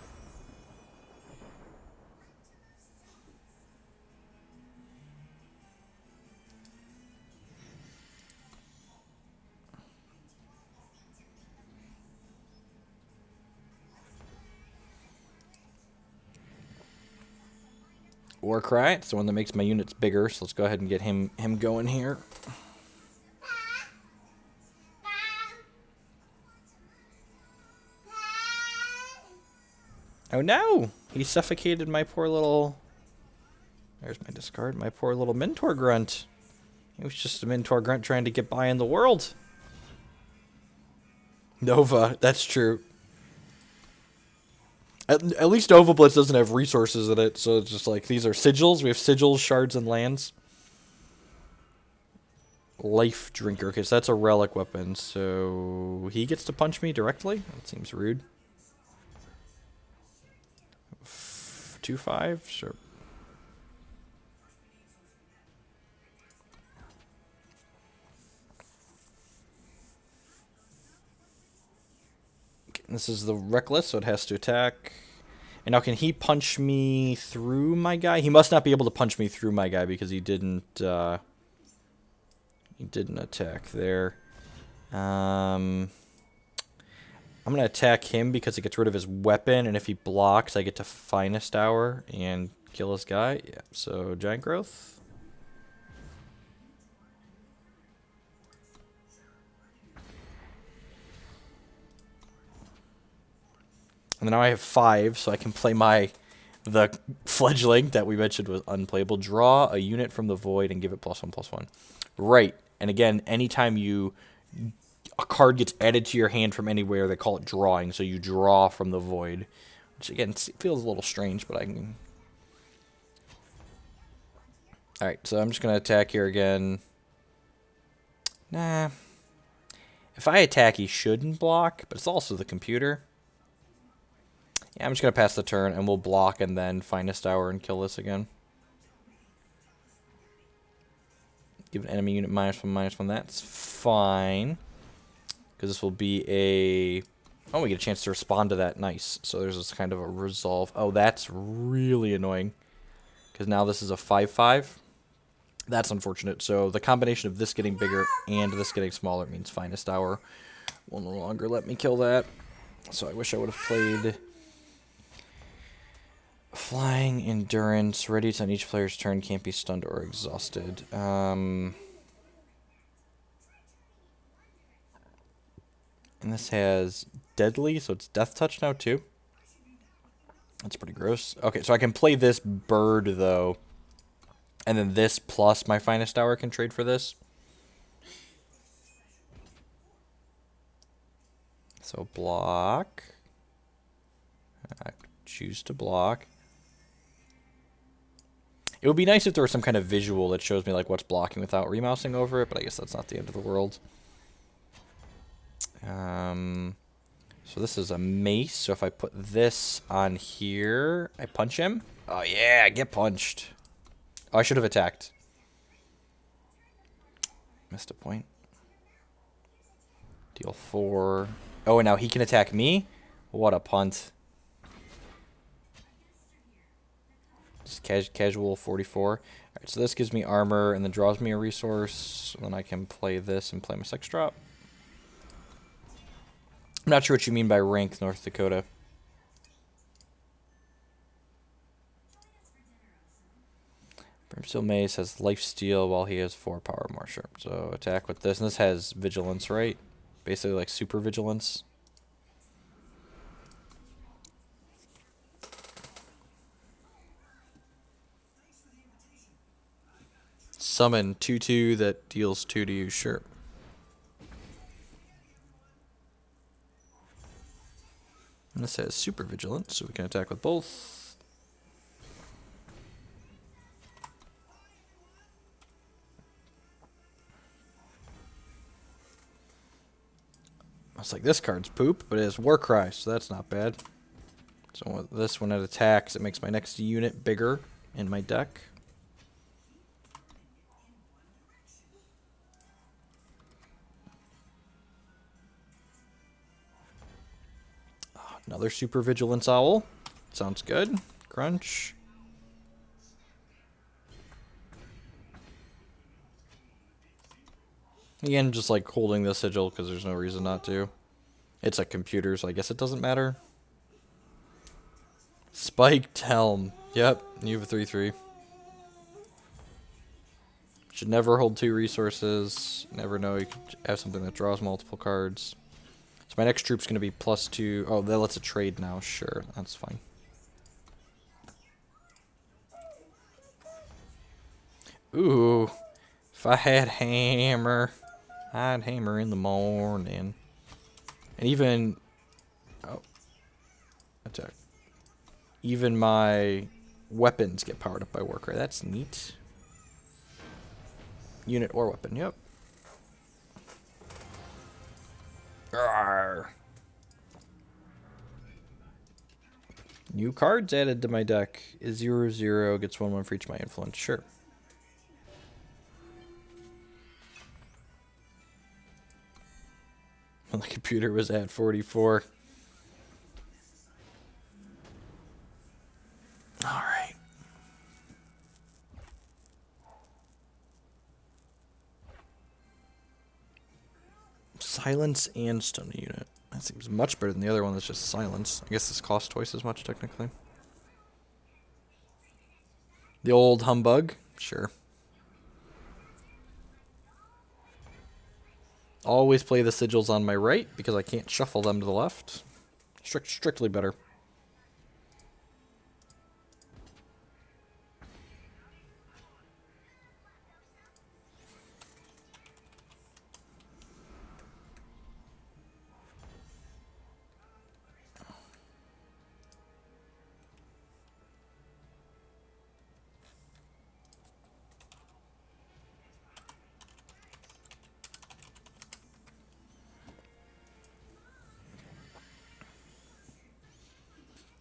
Warcry, it's the one that makes my units bigger, so let's go ahead and get him going here. Oh no! He suffocated my poor little... There's my discard. My poor little Mentor Grunt. He was just a Mentor Grunt trying to get by in the world. Nova, that's true. At least Nova Blitz doesn't have resources in it, so it's just like, these are sigils. We have sigils, shards, and lands. Life Drinker, okay, so that's a relic weapon, so he gets to punch me directly? That seems rude. 2/5? Sure. Okay, this is the Reckless, so it has to attack. And now can he punch me through my guy? He must not be able to punch me through my guy because he didn't attack there. I'm going to attack him because it gets rid of his weapon, and if he blocks, I get to Finest Hour and kill his guy. Yeah, so Giant Growth. And then now I have 5, so I can play the Fledgling that we mentioned was unplayable. Draw a unit from the void and give it +1/+1. Right. And again, anytime a card gets added to your hand from anywhere, they call it drawing, so you draw from the void. Which, again, feels a little strange, but I can... Alright, so I'm just going to attack here again. Nah. If I attack, he shouldn't block, but it's also the computer. Yeah, I'm just going to pass the turn, and we'll block and then Finest Hour and kill this again. Give an enemy unit -1/-1. That's fine. Because this will be a... Oh, we get a chance to respond to that. Nice. So there's this kind of a resolve. Oh, that's really annoying. Because now this is a 5/5. That's unfortunate. So the combination of this getting bigger and this getting smaller means Finest Hour will no longer let me kill that. So I wish I would have played Flying Endurance. Ready to on each player's turn, can't be stunned or exhausted. And this has Deadly, so it's Death Touch now too. That's pretty gross. Okay, so I can play this bird though. And then this plus my Finest Hour can trade for this. So block. I choose to block. It would be nice if there was some kind of visual that shows me like what's blocking without remousing over it, but I guess that's not the end of the world. So this is a mace, so if I put this on here, I punch him. Oh yeah, I get punched. Oh, I should have attacked. Missed a point. Deal 4. Oh, and now he can attack me? What a punt. Just casual 44. Alright, so this gives me armor and then draws me a resource. And then I can play this and play my 6 drop. I'm not sure what you mean by rank, North Dakota. Brimsteel Mace has lifesteal while he has 4 power more. Sure. So attack with this. And this has vigilance, right? Basically like super vigilance. Summon 2/2 that deals 2 to you, sure. And this has super vigilance, so we can attack with both. It's like this card's poop, but it has Warcry, so that's not bad. So with this, when it attacks, it makes my next unit bigger in my deck. Another super vigilance owl. Sounds good. Crunch. Again, just like holding the sigil because there's no reason not to. It's a computer, so I guess it doesn't matter. Spiked Helm. Yep, you have a 3/3. Should never hold 2 resources. Never know you could have something that draws multiple cards. So my next troop's going to be +2. Oh, that lets it trade now. Sure, that's fine. Ooh, if I had hammer, I'd hammer in the morning. And even... Oh. Attack. Even my weapons get powered up by Warcry. That's neat. Unit or weapon, yep. Arrgh. New cards added to my deck. Is 0/0, gets 1/1 for each of my influence. Sure. When the computer was at 44. Alright. Silence and stun a unit. That seems much better than the other one that's just silence. I guess this costs twice as much technically. The old humbug? Sure. Always play the sigils on my right because I can't shuffle them to the left. Strictly better.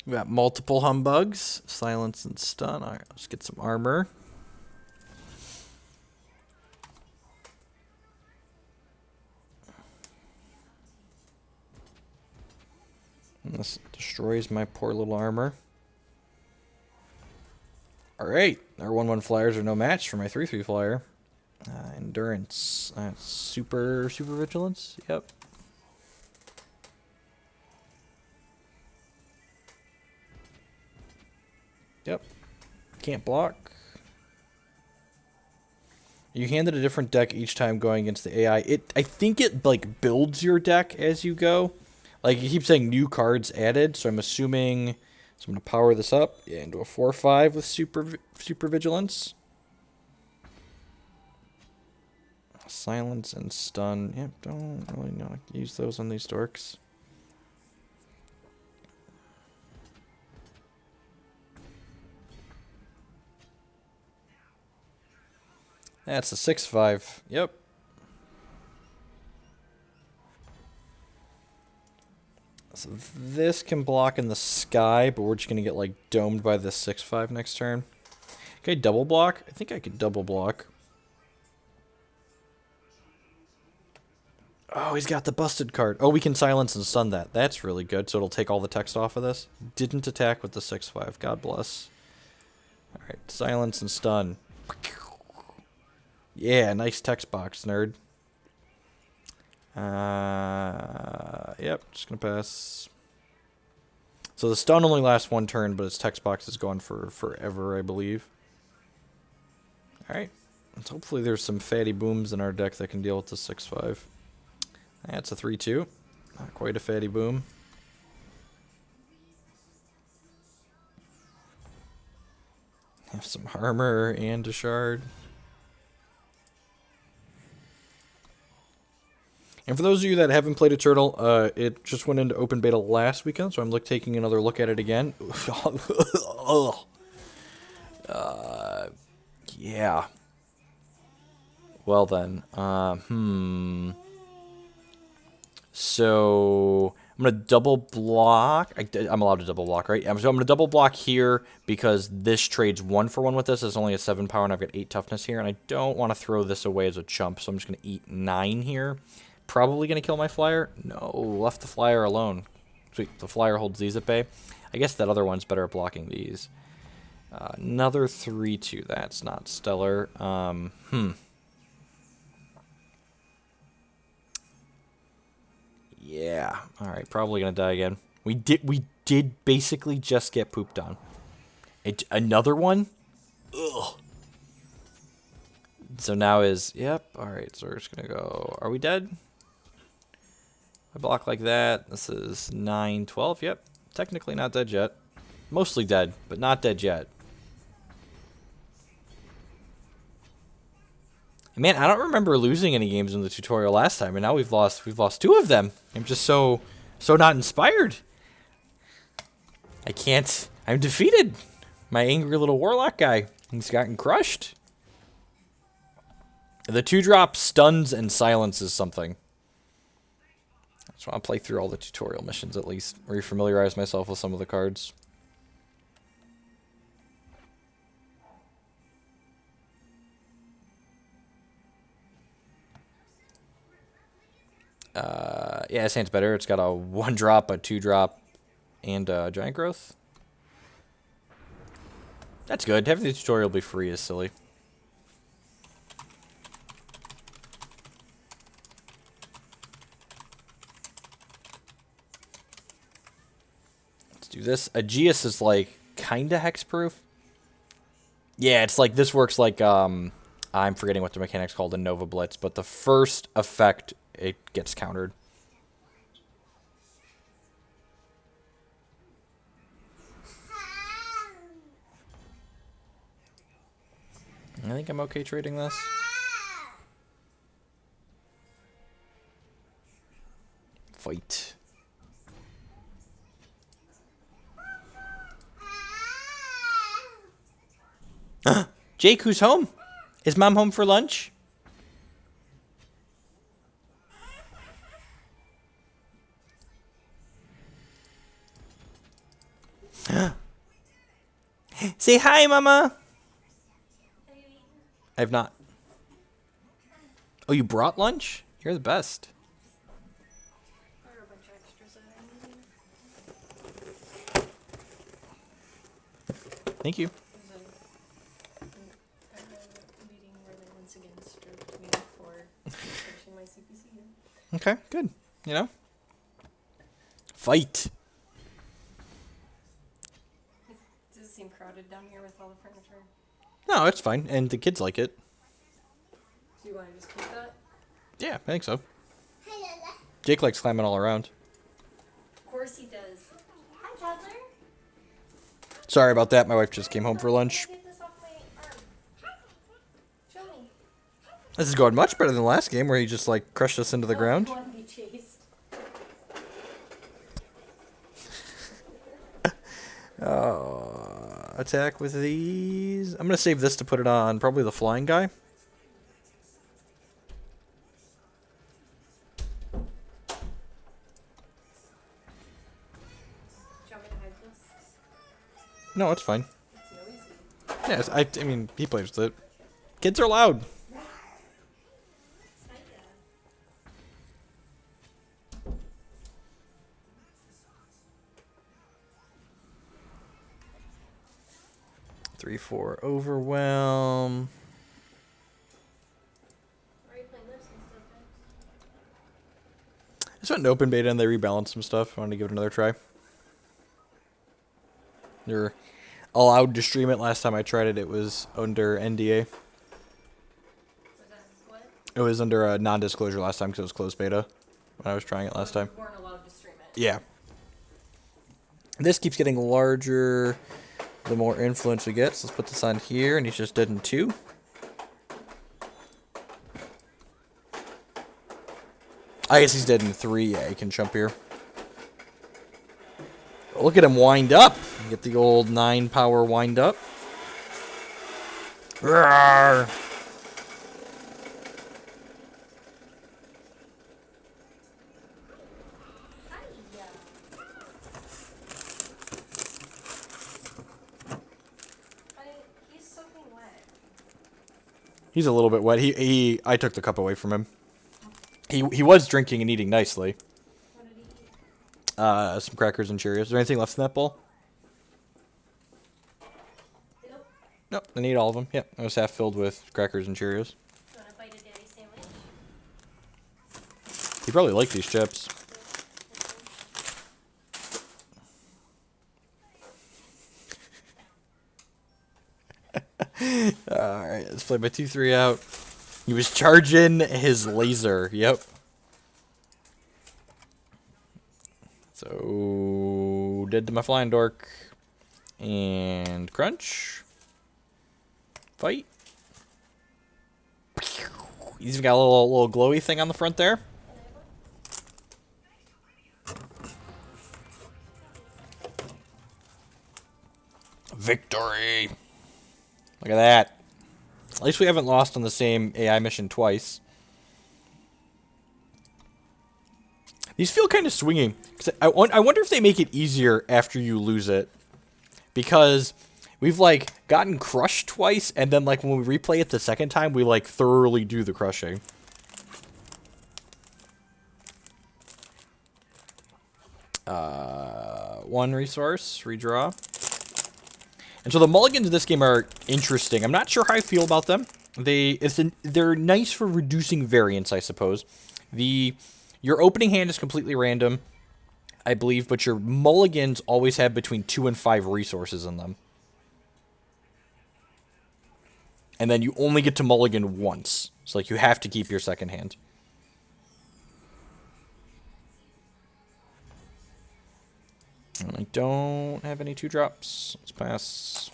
We got multiple humbugs, silence and stun. All right, let's get some armor. And this destroys my poor little armor. All right, our 1/1 flyers are no match for my 3/3 flyer. Endurance, super vigilance. Yep. Yep. Can't block. You handed a different deck each time going against the AI. I think it like builds your deck as you go. Like you keep saying new cards added, so I'm assuming. So I'm gonna power this up into a 4/5 with super vigilance. Silence and stun. Yep, don't really know how to use those on these dorks. That's a 6/5. Yep. So this can block in the sky, but we're just gonna get like domed by this 6/5 next turn. Okay, double block. I think I could double block. Oh, he's got the busted card. Oh, we can silence and stun that. That's really good. So it'll take all the text off of this. Didn't attack with the 6/5. God bless. All right, silence and stun. Yeah, nice text box, nerd. Yep, just gonna pass. So the stun only lasts one turn, but its text box is gone for forever, I believe. All right, let's hopefully there's some fatty booms in our deck that can deal with the 6/5. That's a 3/2. Not quite a fatty boom. Have some armor and a shard. And for those of you that haven't played Eternal, it just went into open beta last weekend, so I'm taking another look at it again. Yeah. Well then, So I'm gonna double block. I'm allowed to double block, right? So I'm gonna double block here because this trades 1-for-1 with this. It's only a 7 power, and I've got 8 toughness here, and I don't want to throw this away as a chump, so I'm just gonna eat 9 here. Probably gonna kill my flyer. No, left the flyer alone. Sweet, the flyer holds these at bay. I guess that other one's better at blocking these. Another 3/2. That's not stellar. Yeah. All right. Probably gonna die again. We did basically just get pooped on. Another one. Ugh. So now is yep. All right. So we're just gonna go. Are we dead? I block like that. This is 9/12. Yep. Technically not dead yet. Mostly dead, but not dead yet. Man, I don't remember losing any games in the tutorial last time, and now we've lost 2 of them. I'm just so not inspired. I can't. I'm defeated. My angry little warlock guy. He's gotten crushed. The 2-drop stuns and silences something. I just want to play through all the tutorial missions at least, refamiliarize myself with some of the cards. Yeah, this hand's better. It's got a 1-drop, a 2-drop, and a giant growth. That's good. Having the tutorial be free is silly. Let's do this. Aegeus is like kinda hexproof. Yeah, it's like this works like I'm forgetting what the mechanic's called in Nova Blitz, but the first effect it gets countered. I think I'm okay trading this. Fight. Jake, who's home? Is Mom home for lunch? Say hi, Mama. I have not. Oh, you brought lunch? You're the best. Thank you. Okay, good. You know? Fight. Does seem crowded down here with all the furniture. No, it's fine, and the kids like it. Do you want to just keep that? Yeah, I think so. Jake likes climbing all around. Of course he does. Hi, toddler. Sorry about that. My wife just came home for lunch. Get this off my arm. Show me. This is going much better than the last game where he just like crushed us into the ground. I want to be chased. Attack with these. I'm gonna save this to put it on probably the flying guy. Do you want me to hide this? No, it's fine. It's noisy. Yes, I mean, he plays with it. Kids are loud. Hiya. 3-4 overwhelm. Are you playing this instead of I just went in open beta and they rebalanced some stuff. I wanted to give it another try. You're allowed to stream it. Last time I tried it, it was under NDA. Was that what? It was under a non-disclosure last time because it was closed beta when I was trying it last time. You weren't allowed to stream it. Yeah. This keeps getting larger the more influence we get. So let's put this on here, and he's just dead in 2. I guess he's dead in 3. Yeah, he can jump here. Look at him wind up. Get the old 9 power wind up. Roar. Hiya. He's soaking wet. He's a little bit wet. I took the cup away from him. He was drinking and eating nicely. What did he eat? Some crackers and Cheerios. Is there anything left in that bowl? Nope. Nope, I need all of them. Yep, it was half filled with crackers and Cheerios. You want to bite a daddy sandwich? He probably liked these chips. Alright, let's play my 2-3 out. He was charging his laser. Yep. So, dead to my flying dork. And crunch. Fight. He's even got a little glowy thing on the front there. Victory! Look at that. At least we haven't lost on the same AI mission twice. These feel kind of swinging. 'Cause I wonder if they make it easier after you lose it. Because we've, like, gotten crushed twice, and then, like, when we replay it the second time, we, like, thoroughly do the crushing. One resource, redraw. And so the mulligans in this game are interesting. I'm not sure how I feel about them. They're nice for reducing variance, I suppose. Your opening hand is completely random, I believe, but your mulligans always have between 2 and 5 resources in them. And then you only get to mulligan once. So, like, you have to keep your second hand. And I don't have any 2-drops. Let's pass.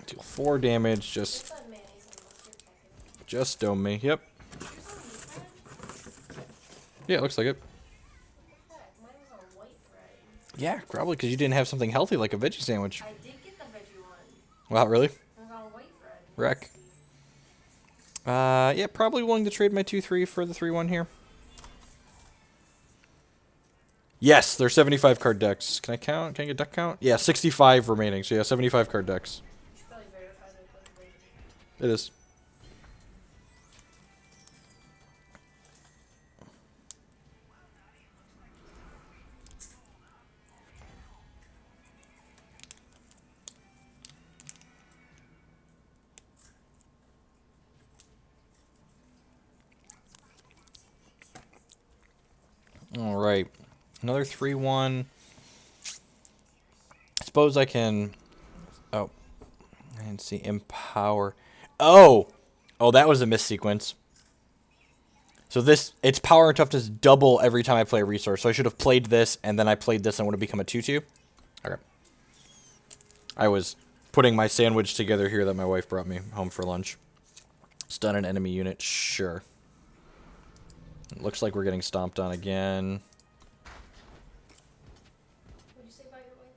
Deal 4 damage, just dome me. Yep. Yeah, it looks like it. Yeah, probably because you didn't have something healthy like a veggie sandwich. I did get the veggie one. Wow, really? It was all white bread. Wreck. Yeah, probably willing to trade my 2-3 for the 3-1 here. Yes, there's 75 card decks. Can I count? Can I get deck count? Yeah, 65 remaining. So yeah, 75 card decks. You should probably verify that those It is. All right. Another 3-1. I suppose I can... Oh. I didn't see empower. Oh! Oh, that was a miss sequence. So this, its power and toughness double every time I play a resource. So I should have played this, and then I played this and would have become a 2-2. Okay. I was putting my sandwich together here that my wife brought me home for lunch. Stun an enemy unit, sure. It looks like we're getting stomped on again. What'd you say about your wife?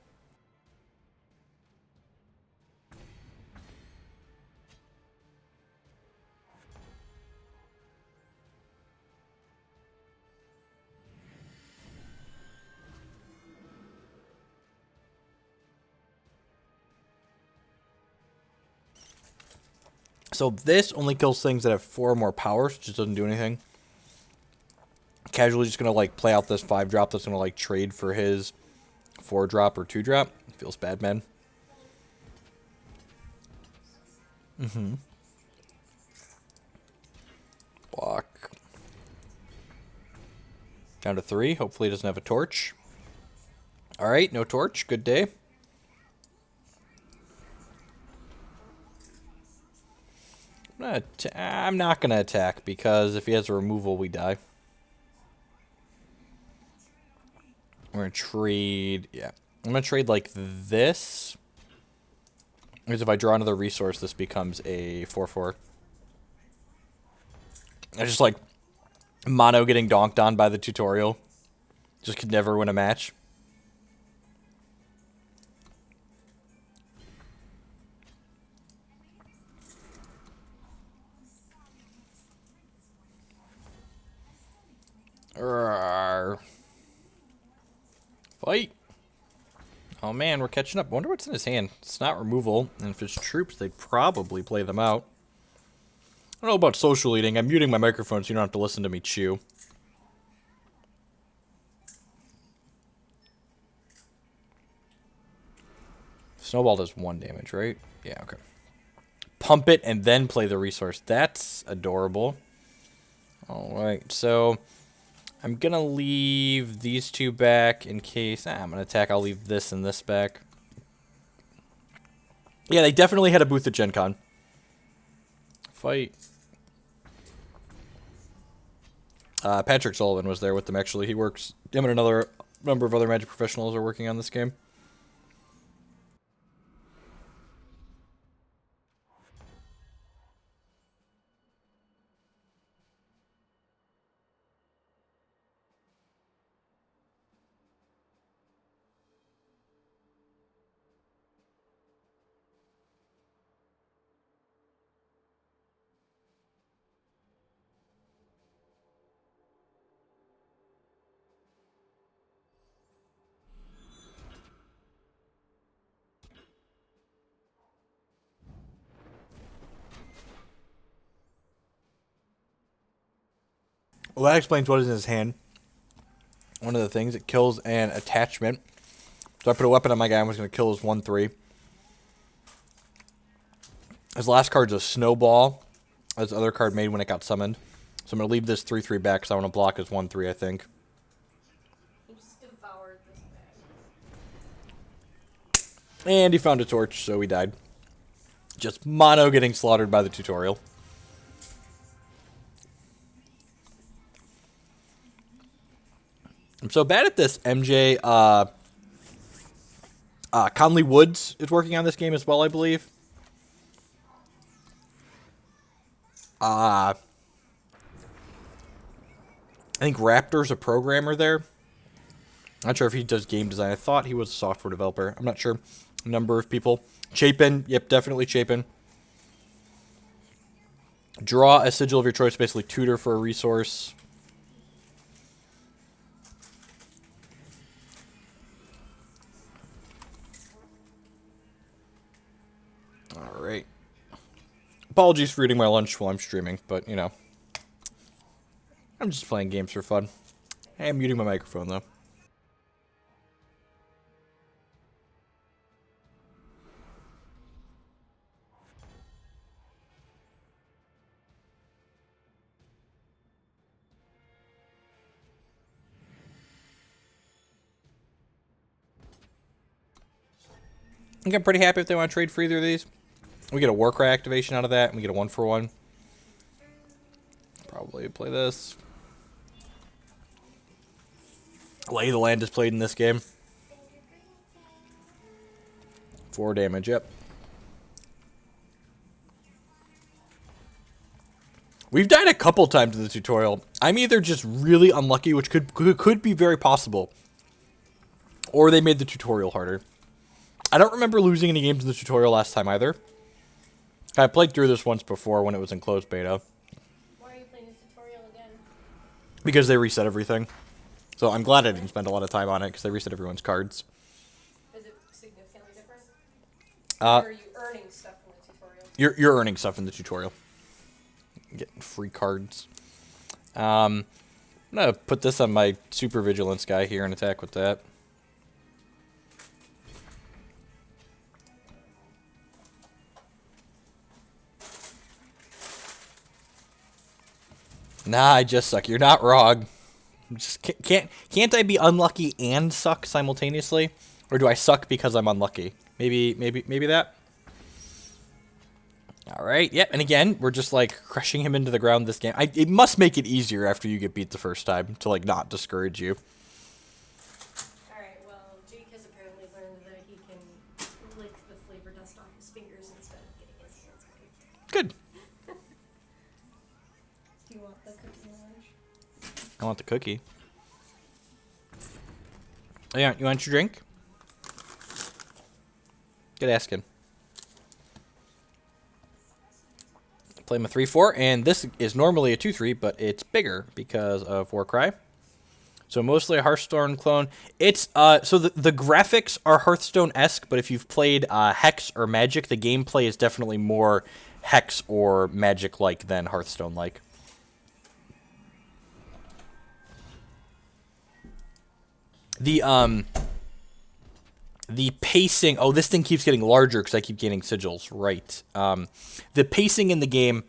So this only kills things that have 4 or more powers, which just doesn't do anything. Casually just gonna like play out this 5-drop that's gonna like trade for his 4-drop or 2-drop. Feels bad, man. Block. Down to 3. Hopefully he doesn't have a torch. Alright, no torch. Good day. I'm not gonna attack because if he has a removal, we die. We're gonna trade. Yeah, I'm gonna trade like this. Because if I draw another resource, this becomes a 4/4. I just like mono getting donked on by the tutorial. Just could never win a match. Arrgh. Fight. Oh man, we're catching up. I wonder what's in his hand. It's not removal, and if it's troops, they'd probably play them out. I don't know about social eating. I'm muting my microphone so you don't have to listen to me chew. Snowball does 1 damage, right? Yeah, okay. Pump it and then play the resource. That's adorable. Alright, so I'm gonna leave these 2 back in case... I'm gonna attack. I'll leave this and this back. Yeah, they definitely had a booth at Gen Con. Fight. Patrick Sullivan was there with them, actually. He works... Him and another number of other Magic professionals are working on this game. Well, that explains what is in his hand. One of the things, it kills an attachment. So I put a weapon on my guy and was going to kill his 1/3. His last card's a snowball. His other card made when it got summoned. So I'm going to leave this 3/3 back because I want to block his 1/3, I think. He just devoured this bag. And he found a torch, so he died. Just mono getting slaughtered by the tutorial. I'm so bad at this, MJ. Conley Woods is working on this game as well, I believe. I think Raptor's a programmer there. Not sure if he does game design. I thought he was a software developer. I'm not sure. A number of people. Chapin. Yep, definitely Chapin. Draw a sigil of your choice. Basically tutor for a resource. Alright. Apologies for eating my lunch while I'm streaming, but, you know. I'm just playing games for fun. I am muting my microphone, though. think I'm pretty happy if they want to trade for either of these. We get a Warcry activation out of that, and we get a 1-for-1. Probably play this. Lay the Land is played in this game. 4 damage, yep. We've died a couple times in the tutorial. I'm either just really unlucky, which could be very possible, or they made the tutorial harder. I don't remember losing any games in the tutorial last time either. I played through this once before when it was in closed beta. Why are you playing the tutorial again? Because they reset everything. So I'm glad I didn't spend a lot of time on it, because they reset everyone's cards. Is it significantly different? Or are you earning stuff from the tutorial? You're earning stuff in the tutorial. Getting free cards. I'm gonna put this on my super vigilance guy here and attack with that. Nah, I just suck. You're not wrong. Just can't I be unlucky and suck simultaneously, or do I suck because I'm unlucky? Maybe that. All right. Yep. And again, we're just like crushing him into the ground this game. It must make it easier after you get beat the first time to like not discourage you. Alright, well, Jake has apparently learned that he can lick the flavor dust off his fingers instead of getting his hands wet. Good. Do you want the cookie lunch? I want the cookie. Oh, yeah, you want your drink? Good asking. Play him a 3-4, and this is normally a 2-3, but it's bigger because of Warcry. So mostly a Hearthstone clone. It's so the graphics are Hearthstone-esque, but if you've played Hex or Magic, the gameplay is definitely more Hex or Magic-like than Hearthstone-like. The pacing... Oh, this thing keeps getting larger because I keep gaining sigils. Right. The pacing in the game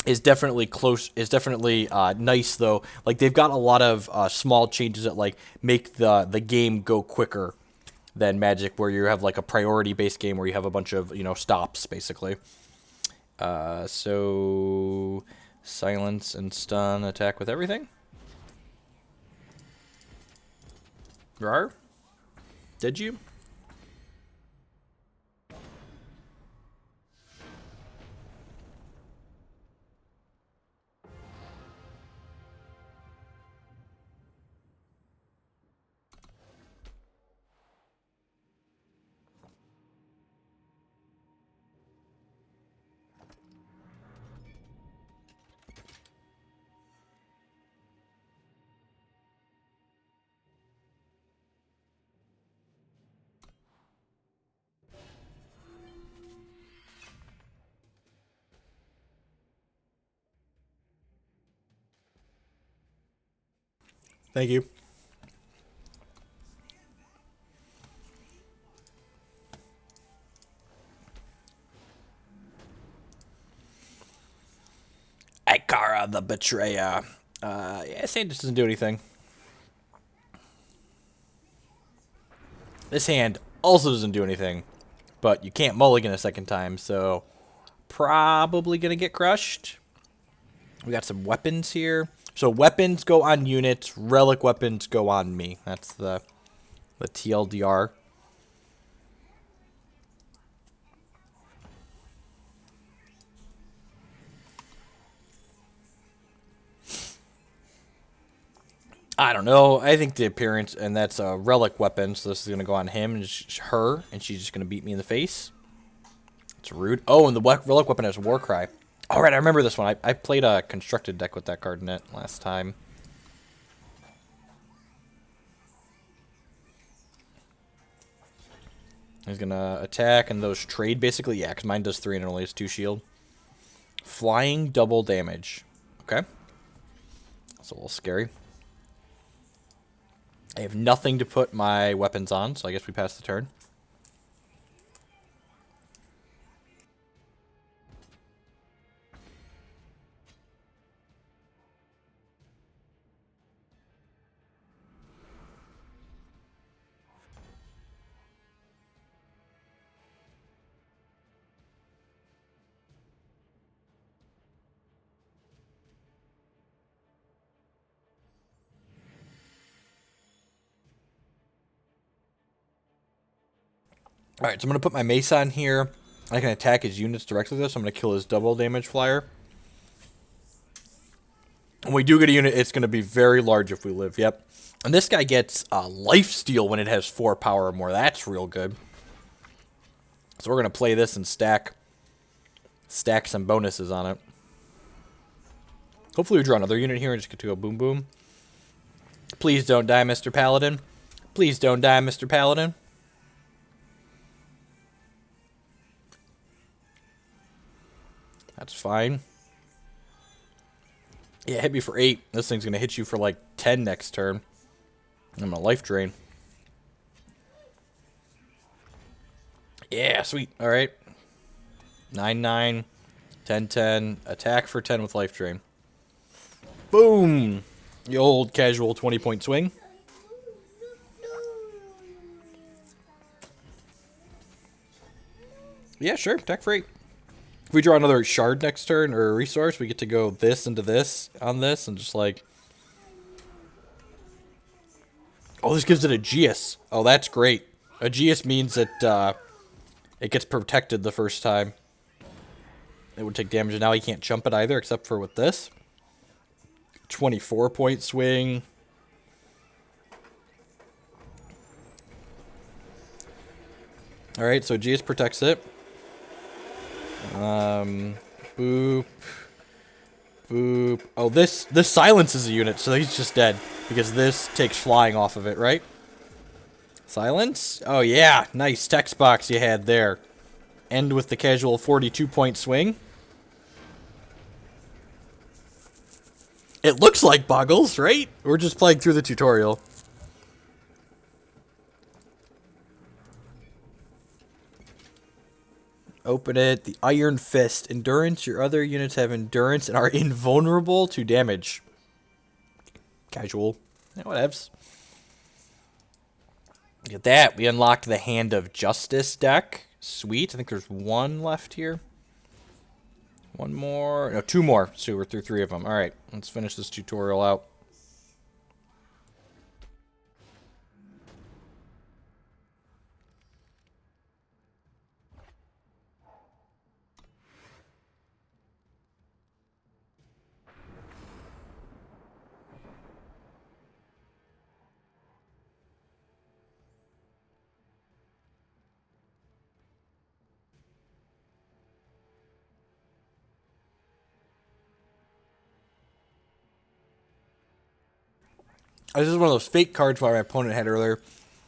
is definitely close. Is definitely nice, though. Like, they've got a lot of small changes that, like, make the game go quicker than Magic, where you have, like, a priority-based game where you have a bunch of, stops, basically. So... Silence and stun, attack with everything. Rar? Did you? Thank you. Ikara the Betrayer. Yeah, Sandus doesn't do anything. This hand also doesn't do anything, but you can't mulligan a second time, so probably gonna get crushed. We got some weapons here. So weapons go on units, relic weapons go on me. That's the TLDR. I don't know. I think the appearance, and that's a relic weapon, so this is going to go on him and her, and she's just going to beat me in the face. It's rude. Oh, and the relic weapon has Warcry. All right, I remember this one. I played a constructed deck with that card in it last time. He's going to attack, and those trade, basically. Yeah, because mine does 3 and it only has 2 shield. Flying double damage. Okay. That's a little scary. I have nothing to put my weapons on, so I guess we pass the turn. Alright, so I'm going to put my mace on here. I can attack his units directly with this. I'm going to kill his double damage flyer. When we do get a unit, it's going to be very large if we live. Yep. And this guy gets lifesteal when it has 4 power or more. That's real good. So we're going to play this and stack some bonuses on it. Hopefully we draw another unit here and just get to go boom boom. Please don't die, Mr. Paladin. Please don't die, Mr. Paladin. That's fine. Yeah, hit me for 8. This thing's going to hit you for like 10 next turn. I'm going to life drain. Yeah, sweet. All right. 9-9, 10-10. Attack for 10 with life drain. Boom! The old casual 20-point swing. Yeah, sure. Attack for 8. If we draw another shard next turn, or a resource, we get to go this into this on this, and just like... Oh, this gives it Aegeus. Oh, that's great. Aegeus means that it gets protected the first time. It would take damage, and now he can't jump it either, except for with this. 24-point swing. Alright, so Aegeus protects it. Boop. Boop. Oh, this silences a unit, so he's just dead. Because this takes flying off of it, right? Silence? Oh, yeah. Nice text box you had there. End with the casual 42-point swing. It looks like Boggles, right? We're just playing through the tutorial. Open it. The Iron Fist. Endurance. Your other units have endurance and are invulnerable to damage. Casual. Yeah, whatevs. Look at that. We unlocked the Hand of Justice deck. Sweet. I think there's one left here. One more. No, 2 more. So we're through 3 of them. Alright. Let's finish this tutorial out. This is one of those fake cards my opponent had earlier.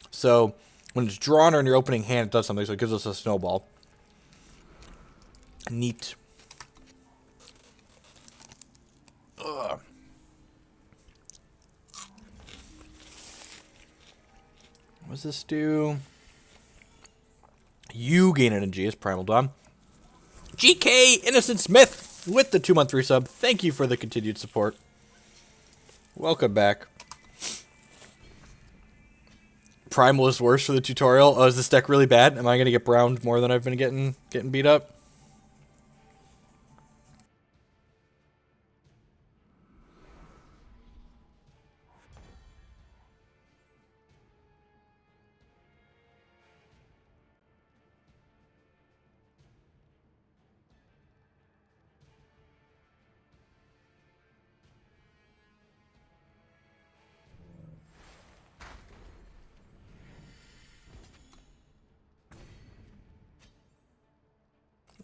So, when it's drawn or in your opening hand, it does something. So it gives us a snowball. Neat. Ugh. What does this do? You gain an Aegeus Primal Dawn. GK Innocent Smith with the 2-month resub. Thank you for the continued support. Welcome back. Primal is worse for the tutorial. Oh, is this deck really bad? Am I going to get browned more than I've been getting beat up?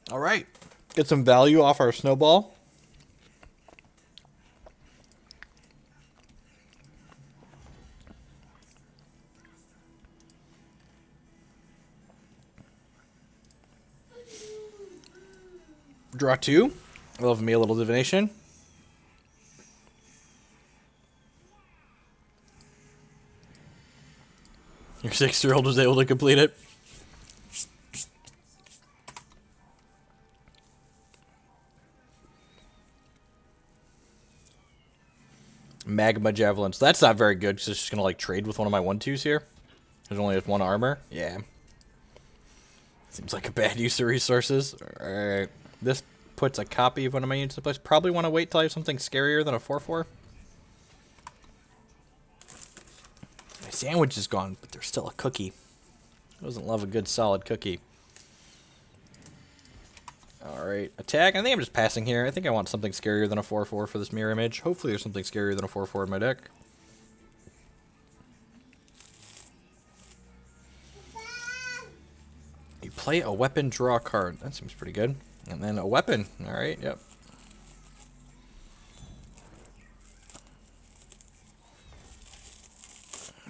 All right. Get some value off our snowball. Draw 2. Love me a little divination. Your 6-year-old was able to complete it. Magma Javelin. So that's not very good because it's just going to like trade with one of my 1-2s here. There's only 1 armor. Yeah. Seems like a bad use of resources. Alright. This puts a copy of one of my units in place. Probably want to wait till I have something scarier than a 4-4. My sandwich is gone, but there's still a cookie. Doesn't love a good solid cookie. Alright, attack. I think I'm just passing here. I think I want something scarier than a 4-4 for this mirror image. Hopefully there's something scarier than a 4-4 in my deck. You play a weapon, draw a card. That seems pretty good. And then a weapon. Alright, yep.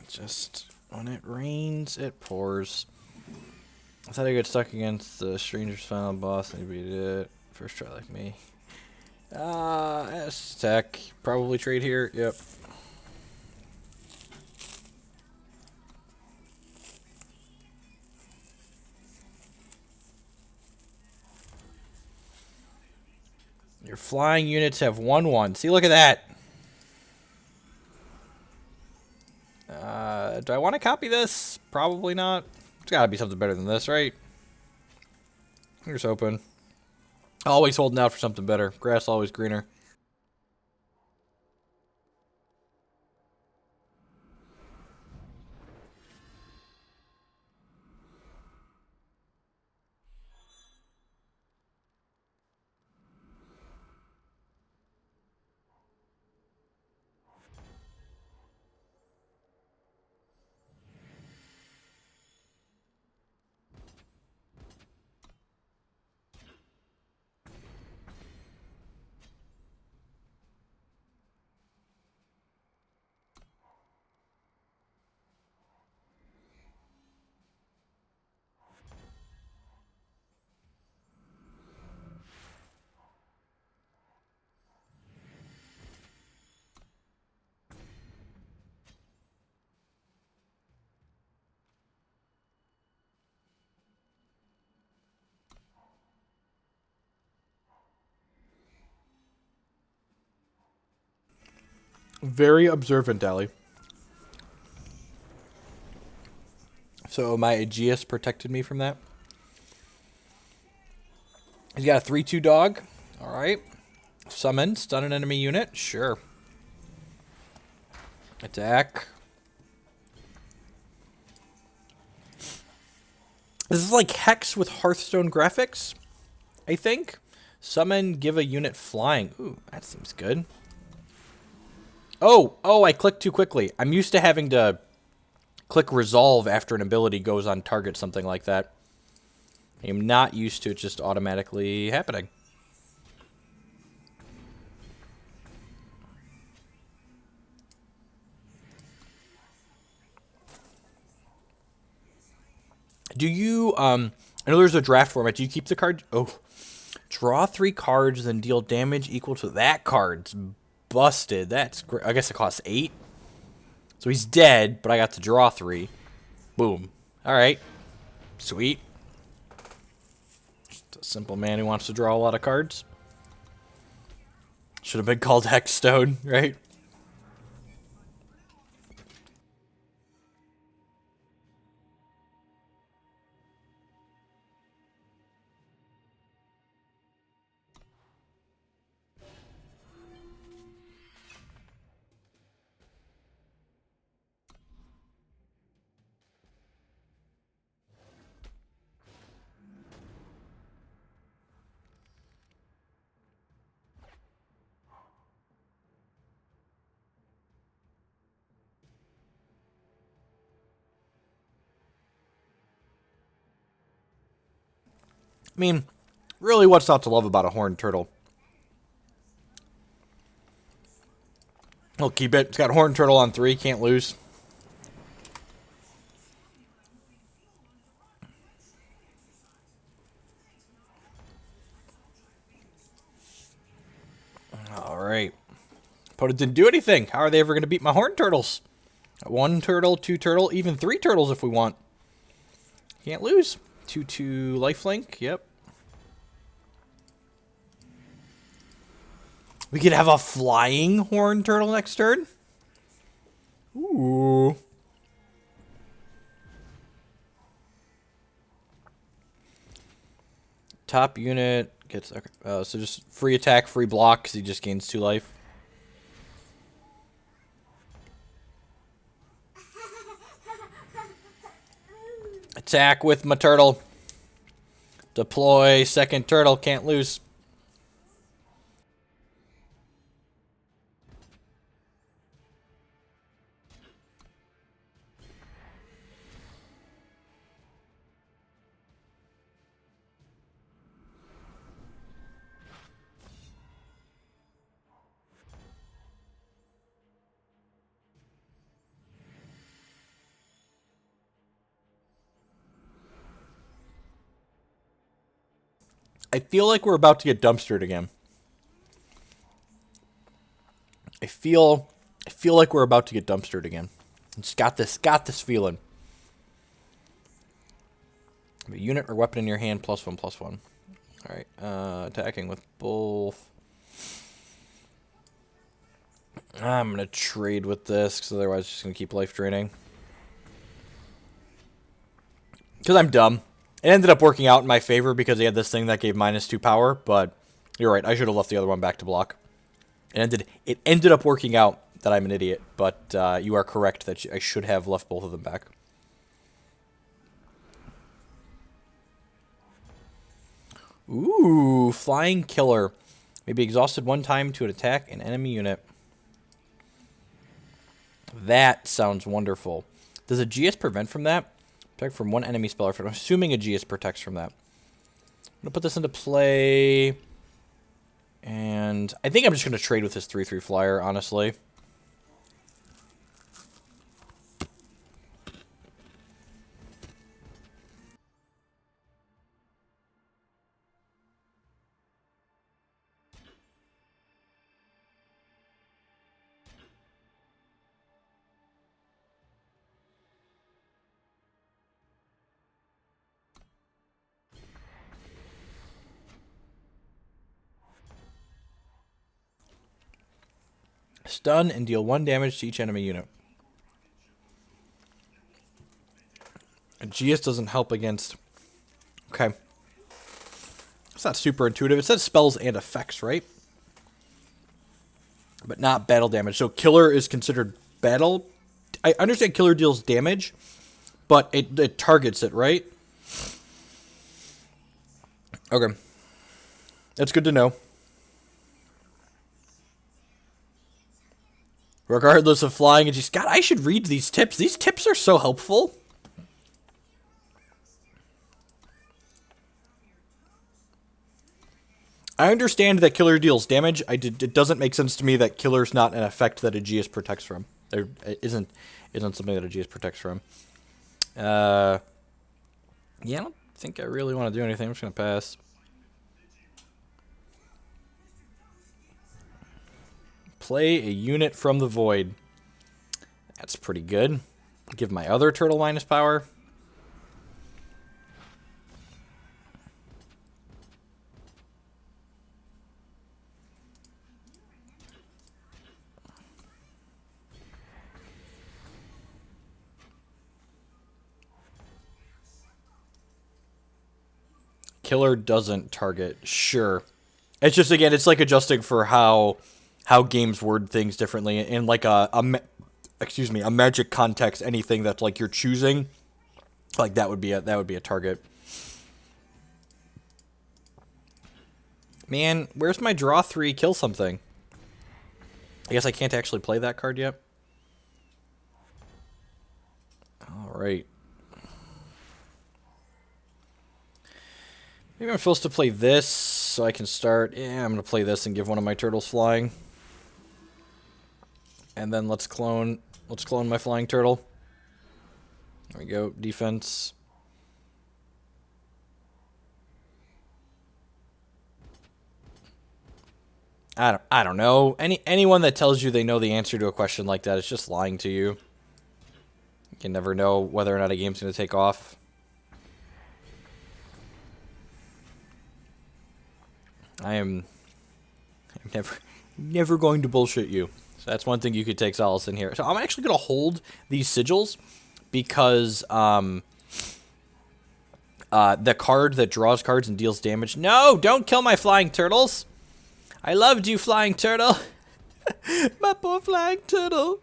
Just when it rains, it pours. I thought I got stuck against the Stranger's final boss and he beat it. First try like me. S-Tech. Probably trade here. Yep. Your flying units have 1/1. See, look at that. Do I want to copy this? Probably not. It's got to be something better than this, right? Here's hoping. Always holding out for something better. Grass always greener. Very observant, Allie. So my Aegeus protected me from that. He's got a 3/2 dog. Alright. Summon. Stun an enemy unit. Sure. Attack. This is like Hex with Hearthstone graphics, I think. Summon, give a unit flying. Ooh, that seems good. Oh, I clicked too quickly. I'm used to having to click resolve after an ability goes on target, something like that. I am not used to it just automatically happening. Do you, I know there's a draft format. Do you keep the card? Oh, draw 3 cards, then deal damage equal to that card's busted. That's great. I guess it costs 8. So he's dead, but I got to draw 3. Boom. Alright. Sweet. Just a simple man who wants to draw a lot of cards. Should have been called Hexstone, right? I mean, really, what's not to love about a horned turtle? I'll keep it. It's got horned turtle on 3. Can't lose. Alright. Opponent didn't do anything. How are they ever going to beat my horned turtles? 1 turtle, 2 turtle, even 3 turtles if we want. Can't lose. 2/2 lifelink. Yep. We could have a flying horned turtle next turn. Ooh. Top unit gets... Okay, so just free attack, free block, because he just gains 2 life. Attack with my turtle. Deploy second turtle. Can't lose. I feel like we're about to get dumpstered again. I feel like we're about to get dumpstered again. It's got this feeling. A unit or weapon in your hand, +1/+1. All right, attacking with both. I'm gonna trade with this because otherwise it's just gonna keep life draining. Because I'm dumb. It ended up working out in my favor because he had this thing that gave -2 power, but you're right, I should have left the other one back to block. It ended up working out that I'm an idiot, but you are correct that I should have left both of them back. Ooh, Flying Killer. May be exhausted one time to attack an enemy unit. That sounds wonderful. Does a GS prevent from that? Protect from one enemy spell. I'm assuming a GS protects from that. I'm going to put this into play. And I think I'm just going to trade with this 3/3 flyer, honestly. Stun and deal 1 damage to each enemy unit. A GS doesn't help against... Okay. It's not super intuitive. It says spells and effects, right? But not battle damage. So killer is considered battle. I understand killer deals damage, but it targets it, right? Okay. That's good to know. Regardless of flying, and just, God, I should read these tips. These tips are so helpful. I understand that killer deals damage. It doesn't make sense to me that killer's not an effect that a GS protects from. There isn't something that a GS protects from. Yeah, I don't think I really want to do anything. I'm just going to pass. Play a unit from the void. That's pretty good. Give my other turtle -power. Killer doesn't target. Sure. It's just, again, it's like adjusting for how games word things differently in like a magic context. Anything that's like you're choosing, like that would be a target. Man, where's my draw 3 kill something? I guess I can't actually play that card yet. All right. Maybe I'm supposed to play this so I can start. Yeah, I'm going to play this and give one of my turtles flying. And then let's clone my flying turtle. There we go. Defense. I don't know. Anyone that tells you they know the answer to a question like that is just lying to you. You can never know whether or not a game's going to take off. I'm never going to bullshit you. So that's one thing you could take solace in here. So I'm actually going to hold these sigils because the card that draws cards and deals damage. No, don't kill my flying turtles. I loved you, flying turtle. My poor flying turtle.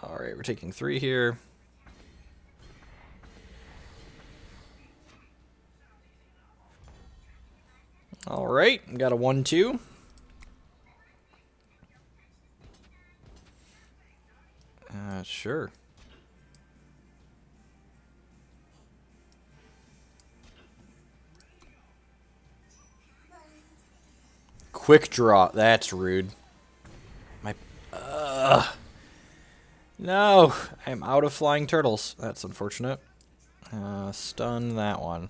All right, we're taking 3 here. Alright, got a 1-2. Sure. Quick draw. That's rude. My. No! I'm out of flying turtles. That's unfortunate. Stun that one.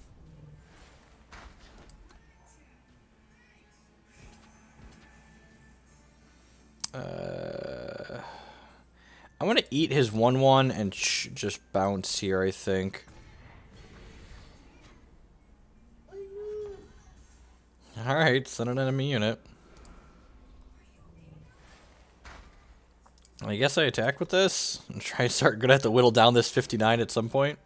I'm gonna eat his 1-1 and just bounce here, I think. Alright, send an enemy unit. I guess I attack with this and try to start. Gonna have to whittle down this 59 at some point.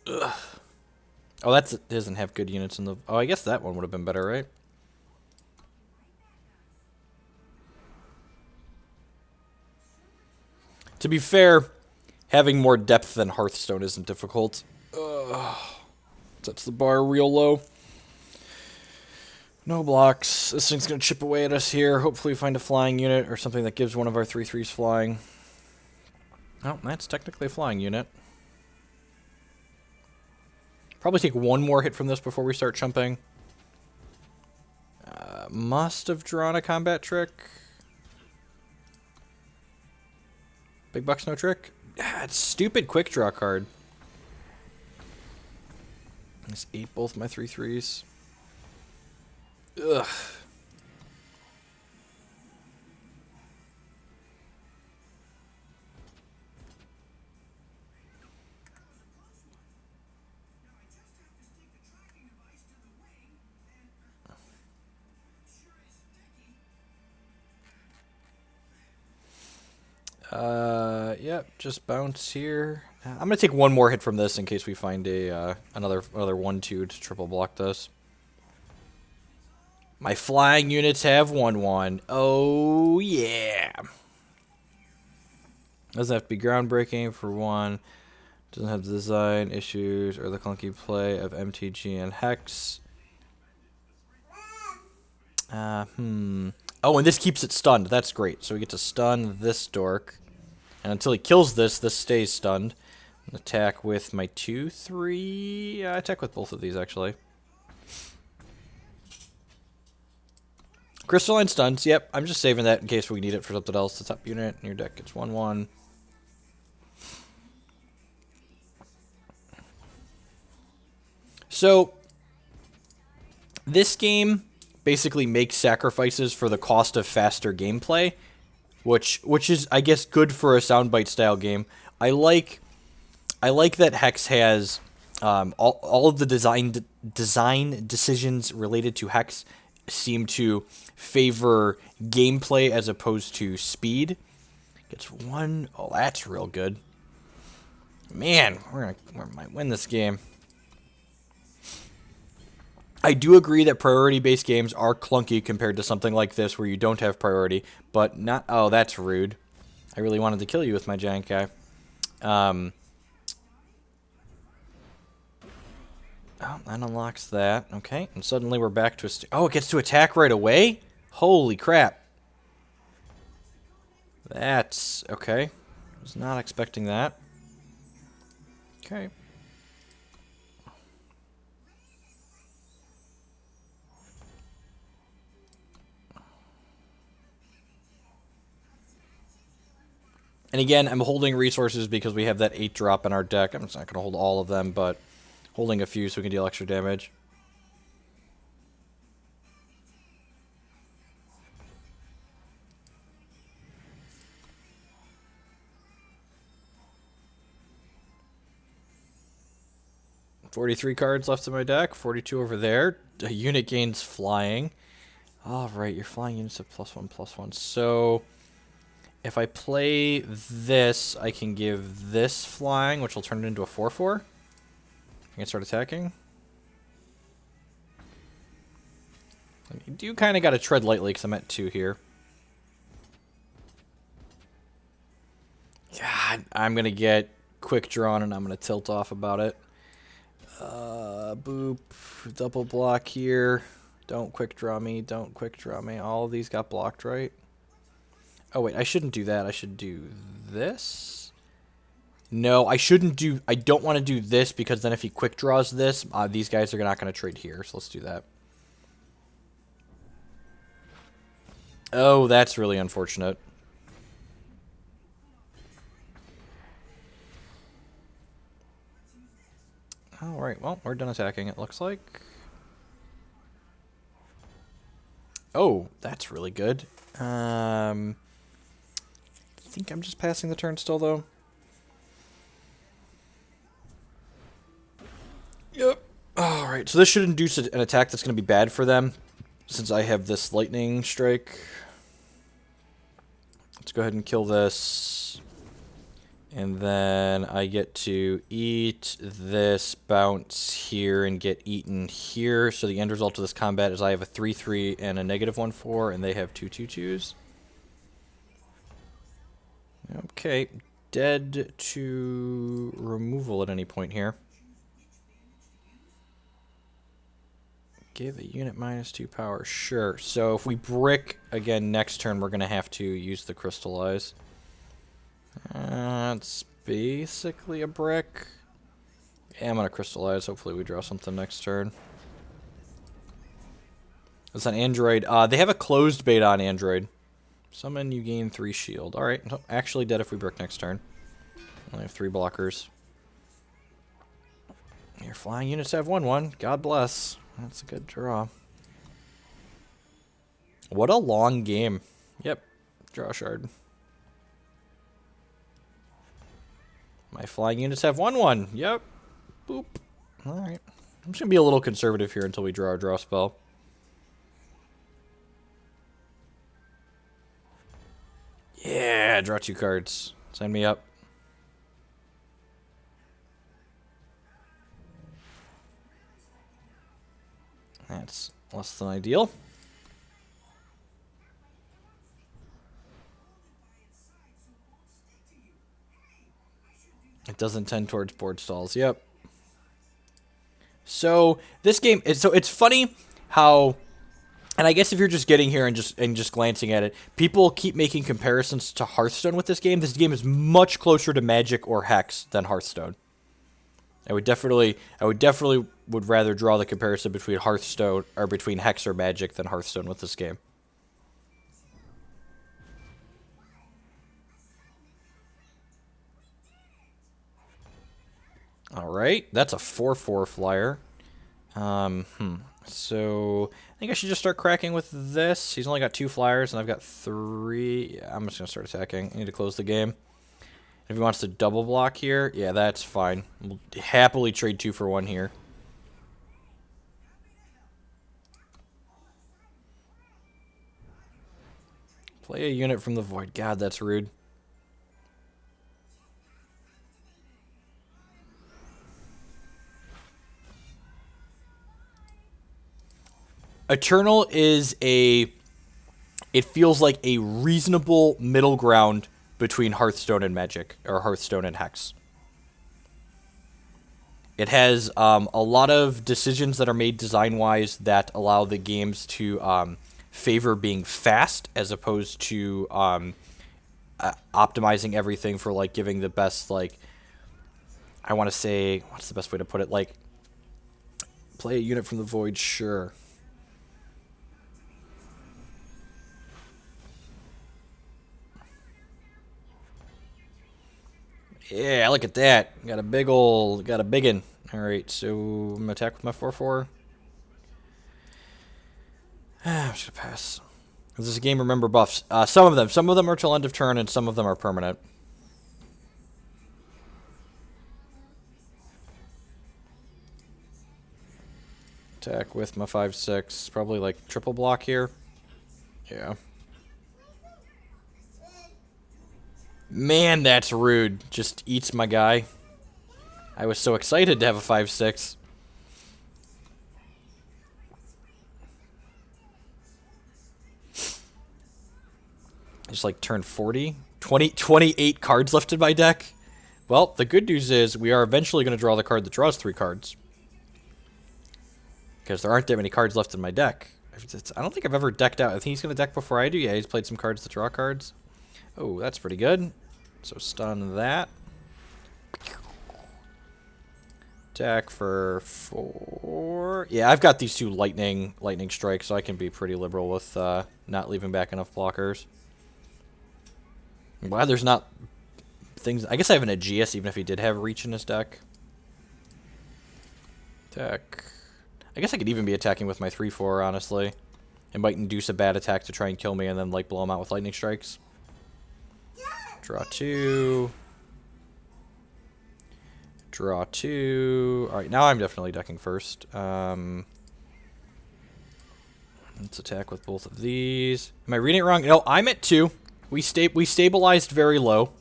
Ugh. Oh, that doesn't have good units in the... Oh, I guess that one would have been better, right? To be fair, having more depth than Hearthstone isn't difficult. Ugh. Sets the bar real low. No blocks. This thing's gonna chip away at us here. Hopefully we find a flying unit or something that gives one of our 3/3s flying. Oh, that's technically a flying unit. Probably take one more hit from this before we start chumping. Must have drawn a combat trick. Big bucks, no trick. It's stupid quick draw card. Just ate both my 3/3s. Ugh. Yep, just bounce here. I'm gonna take one more hit from this in case we find a another 1/2 to triple block this. My flying units have 1/1. Oh yeah. Doesn't have to be groundbreaking for one. Doesn't have the design issues or the clunky play of MTG and Hex. Oh, and this keeps it stunned. That's great. So we get to stun this dork. And until he kills this, this stays stunned. Attack with my 2/3. Yeah, attack with both of these, actually. Crystalline stuns. Yep, I'm just saving that in case we need it for something else. The top unit in your deck gets 1/1. So, this game basically makes sacrifices for the cost of faster gameplay, which is, I guess, good for a soundbite style game. I like that Hex has all of the design decisions related to Hex seem to favor gameplay as opposed to speed. Gets one. Oh, that's real good. Man, we might win this game. I do agree that priority-based games are clunky compared to something like this where you don't have priority, but not... Oh, that's rude. I really wanted to kill you with my giant guy. Oh, that unlocks that. Okay, and suddenly we're back to a... Oh, it gets to attack right away? Holy crap. That's... Okay. Was not expecting that. Okay. And again, I'm holding resources because we have that 8 drop in our deck. I'm just not going to hold all of them, but holding a few so we can deal extra damage. $43 cards left in my deck, 42 over there. A unit gains flying. Alright, your flying units have +1/+1. So... if I play this, I can give this flying, which will turn it into a 4/4. I can start attacking. You do kind of got to tread lightly because I'm at 2 here. Yeah, I'm gonna get quick drawn and I'm gonna tilt off about it. Boop. Double block here. Don't quick draw me. Don't quick draw me. All of these got blocked, right? Oh, wait. I shouldn't do that. I should do this. No, I shouldn't do... I don't want to do this because then if he quick draws this, these guys are not going to trade here. So let's do that. Oh, that's really unfortunate. Alright, well, we're done attacking, it looks like. Oh, that's really good. I think I'm just passing the turn still, though. Yep. Alright, so this should induce an attack that's going to be bad for them, since I have this lightning strike. Let's go ahead and kill this. And then I get to eat this, bounce here, and get eaten here. So the end result of this combat is I have a 3-3 and a -1-4, and they have 2-2-2s. Okay, dead to removal at any point here. Give a unit -2 power. Sure. So if we brick again next turn, we're going to have to use the crystallize. It's basically a brick. Yeah, I'm going to crystallize. Hopefully we draw something next turn. It's an android. They have a closed beta on android. Summon, you gain 3 shield. Alright, actually dead if we brick next turn. Only have 3 blockers. Your flying units have 1/1. God bless. That's a good draw. What a long game. Yep. Draw a shard. My flying units have 1/1. Yep. Boop. Alright. I'm just going to be a little conservative here until we draw our draw spell. Yeah, draw 2 cards. Sign me up. That's less than ideal. It doesn't tend towards board stalls. Yep. So this game is it's funny how, and I guess if you're just getting here and just glancing at it, people keep making comparisons to Hearthstone with this game. This game is much closer to Magic or Hex than Hearthstone. I would definitely would rather draw the comparison between Hearthstone or between Hex or Magic than Hearthstone with this game. Alright, that's a 4/4 flyer. So I think I should just start cracking with this. He's only got 2 flyers, and I've got 3. Yeah, I'm just going to start attacking. I need to close the game. If he wants to double block here, yeah, that's fine. We'll happily trade 2 for 1 here. Play a unit from the void. God, that's rude. Eternal is it feels like a reasonable middle ground between Hearthstone and Magic, or Hearthstone and Hex. It has a lot of decisions that are made design-wise that allow the games to favor being fast as opposed to optimizing everything for, like, giving the best, like, I want to say, what's the best way to put it? Like, play a unit from the void, sure. Yeah, look at that. Got a big one. Alright, so I'm gonna attack with my 4/4. I'm just gonna pass. This is a game, remember buffs. Some of them are till end of turn, and some of them are permanent. Attack with my 5/6. Probably like triple block here. Yeah. Man, that's rude. Just eats my guy. I was so excited to have a 5/6. Just like turn 40. 28 cards left in my deck. Well, the good news is we are eventually going to draw the card that draws 3 cards. Because there aren't that many cards left in my deck. I don't think I've ever decked out. I think he's going to deck before I do. Yeah, he's played some cards to draw cards. Oh, that's pretty good. So stun that. Attack for 4. Yeah, I've got these 2 lightning strikes, so I can be pretty liberal with not leaving back enough blockers. I'm glad there's not things. I guess I have an Aegeus, even if he did have reach in his deck. Attack. I guess I could even be attacking with my 3/4, honestly. It might induce a bad attack to try and kill me, and then like blow him out with lightning strikes. Draw 2. Draw 2. Alright, now I'm definitely decking first. Let's attack with both of these. Am I reading it wrong? No, I'm at 2. We stabilized very low.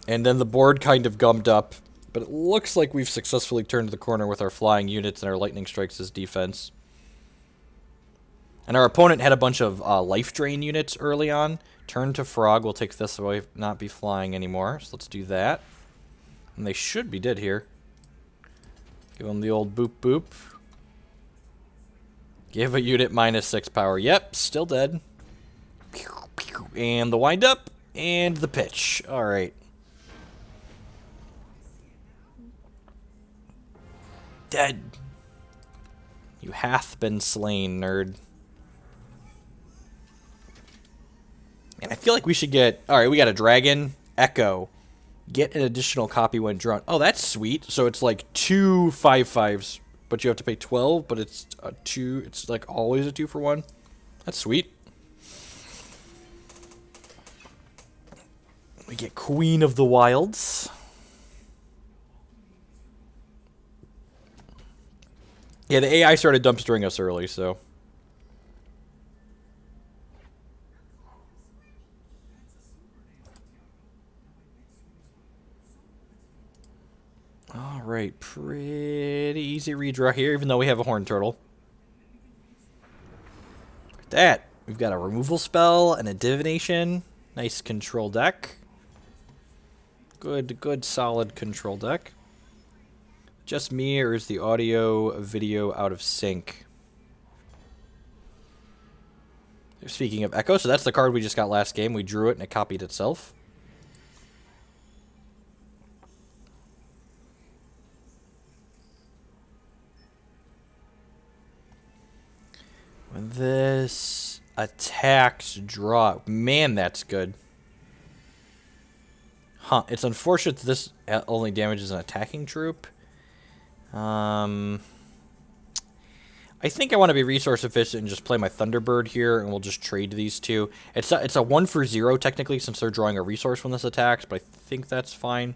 And then the board kind of gummed up. But it looks like we've successfully turned the corner with our flying units and our lightning strikes as defense. And our opponent had a bunch of life drain units early on. Turn to frog. We'll take this away, not be flying anymore. So let's do that. And they should be dead here. Give them the old boop boop. Give a unit -6 power. Yep, still dead. And the wind up. And the pitch. Alright. Dead. You hath been slain, nerd. And I feel like we should get... Alright, we got a dragon. Echo. Get an additional copy when drawn. Oh, that's sweet. So it's like 2 5/5s, but you have to pay 12, but it's a 2. It's like always a 2 for 1. That's sweet. We get Queen of the Wilds. Yeah, the AI started dumpstering us early, so... Alright, pretty easy redraw here, even though we have a Horned Turtle. Look at that. We've got a removal spell and a divination. Nice control deck. Good, solid control deck. Just me, or is the audio, video out of sync? Speaking of Echo, so that's the card we just got last game. We drew it and it copied itself. When this attacks draw... Man, that's good. Huh, it's unfortunate that this only damages an attacking troop. I think I want to be resource efficient and just play my Thunderbird here, and we'll just trade these 2. It's a 1 for 0, technically, since they're drawing a resource when this attacks, but I think that's fine.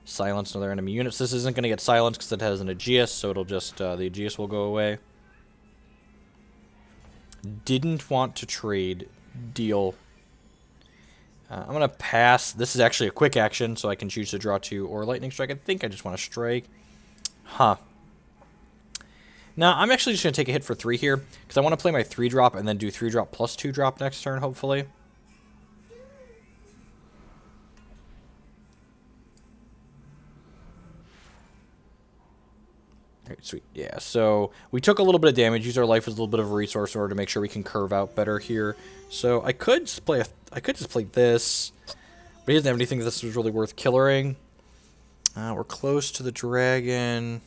Silence another enemy units. This isn't going to get silenced because it has an Aegeus, so it'll just... the Aegeus will go away. Didn't want to trade. Deal. I'm going to pass. This is actually a quick action, so I can choose to draw 2 or Lightning Strike. I think I just want to strike. Huh. Now, I'm actually just going to take a hit for 3 here, because I want to play my 3-drop and then do 3-drop plus 2-drop next turn, hopefully. Alright, sweet. Yeah, so we took a little bit of damage, used our life as a little bit of a resource in order to make sure we can curve out better here. So I could just play this, but he doesn't have anything that this was really worth killering. We're close to the dragon.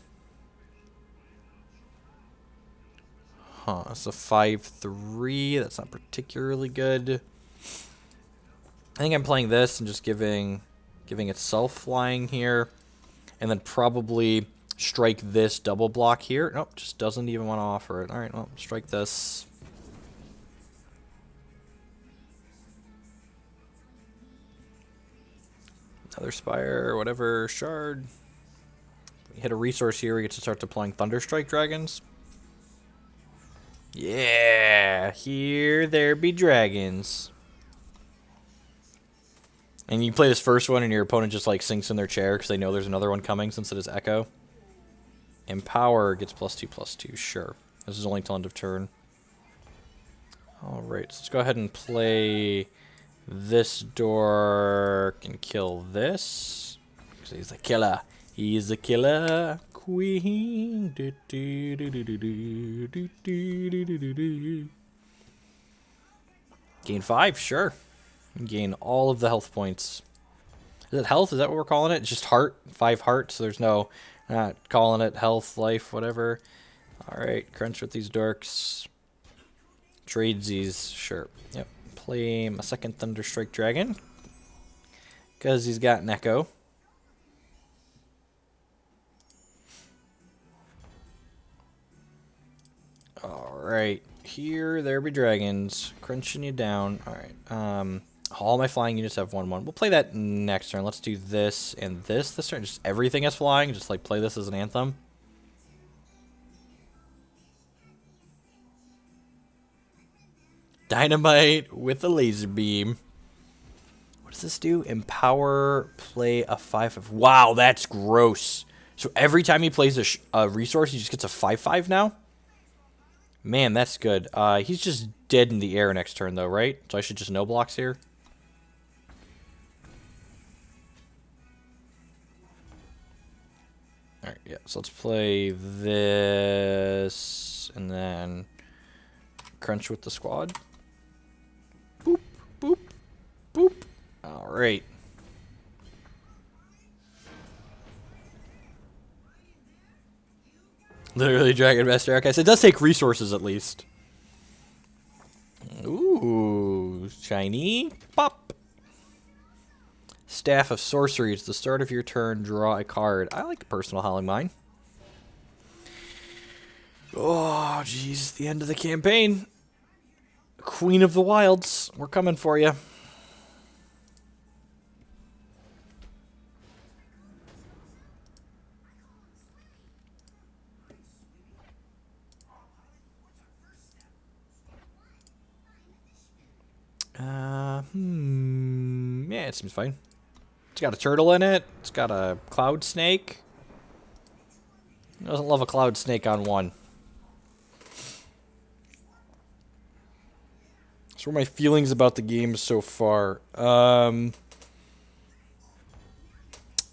Huh, it's a 5/3. That's not particularly good. I think I'm playing this and just giving itself flying here, and then probably strike this double block here. Nope, just doesn't even want to offer it. All right, well, strike this. Another Spire, whatever, Shard. We hit a resource here, we get to start deploying Thunderstrike dragons. Yeah, here there be dragons. And you play this first one and your opponent just like sinks in their chair because they know there's another one coming since it is Echo. Empower gets +2/+2, sure. This is only till end of turn. Alright, so let's go ahead and play This door can kill this. Because he's a killer. He's a killer queen. Gain 5, sure. Gain all of the health points. Is it health? Is that what we're calling it? It's just heart. 5 heart, so there's no... Not calling it health, life, whatever. Alright, crunch with these dorks. Tradesies, sure. Yep. Play my second Thunderstrike Dragon. Because he's got an Echo. Alright. Here, there be dragons. Crunching you down. Alright. All my flying units have 1/1. We'll play that next turn. Let's do this and this turn. Just everything is flying. Just like play this as an anthem. Dynamite with a laser beam. What does this do? Empower, play a 5/5. Wow, that's gross. So every time he plays a resource, he just gets a 5/5 now? Man, that's good. He's just dead in the air next turn, though, right? So I should just no blocks here. Alright, yeah, so let's play this, and then crunch with the squad. Boop, boop, boop. Alright. Literally Dragon Master Archives. It does take resources, at least. Ooh, shiny. Pop. Staff of Sorcery. It's the start of your turn. Draw a card. I like Personal Howling Mine. Oh, jeez. The end of the campaign. Queen of the Wilds. We're coming for you. Yeah, it seems fine. It's got a turtle in it. It's got a cloud snake. Who doesn't love a cloud snake on one? So what are my feelings about the game so far? I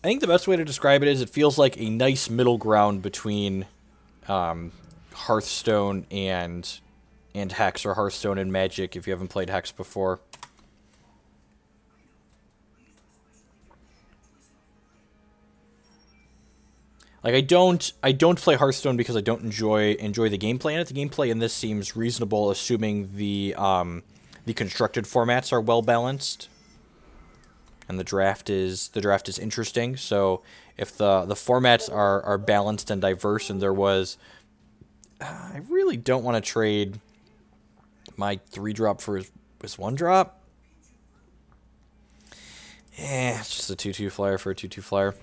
think the best way to describe it is it feels like a nice middle ground between Hearthstone and Hex, or Hearthstone and Magic if you haven't played Hex before. Like I don't play Hearthstone because I don't enjoy the gameplay in it. The gameplay in this seems reasonable, assuming the constructed formats are well balanced, and the draft is interesting. So if the formats are balanced and diverse, and there was, I really don't want to trade my 3-drop for his 1-drop. It's just a 2/2 flyer for a 2/2 flyer.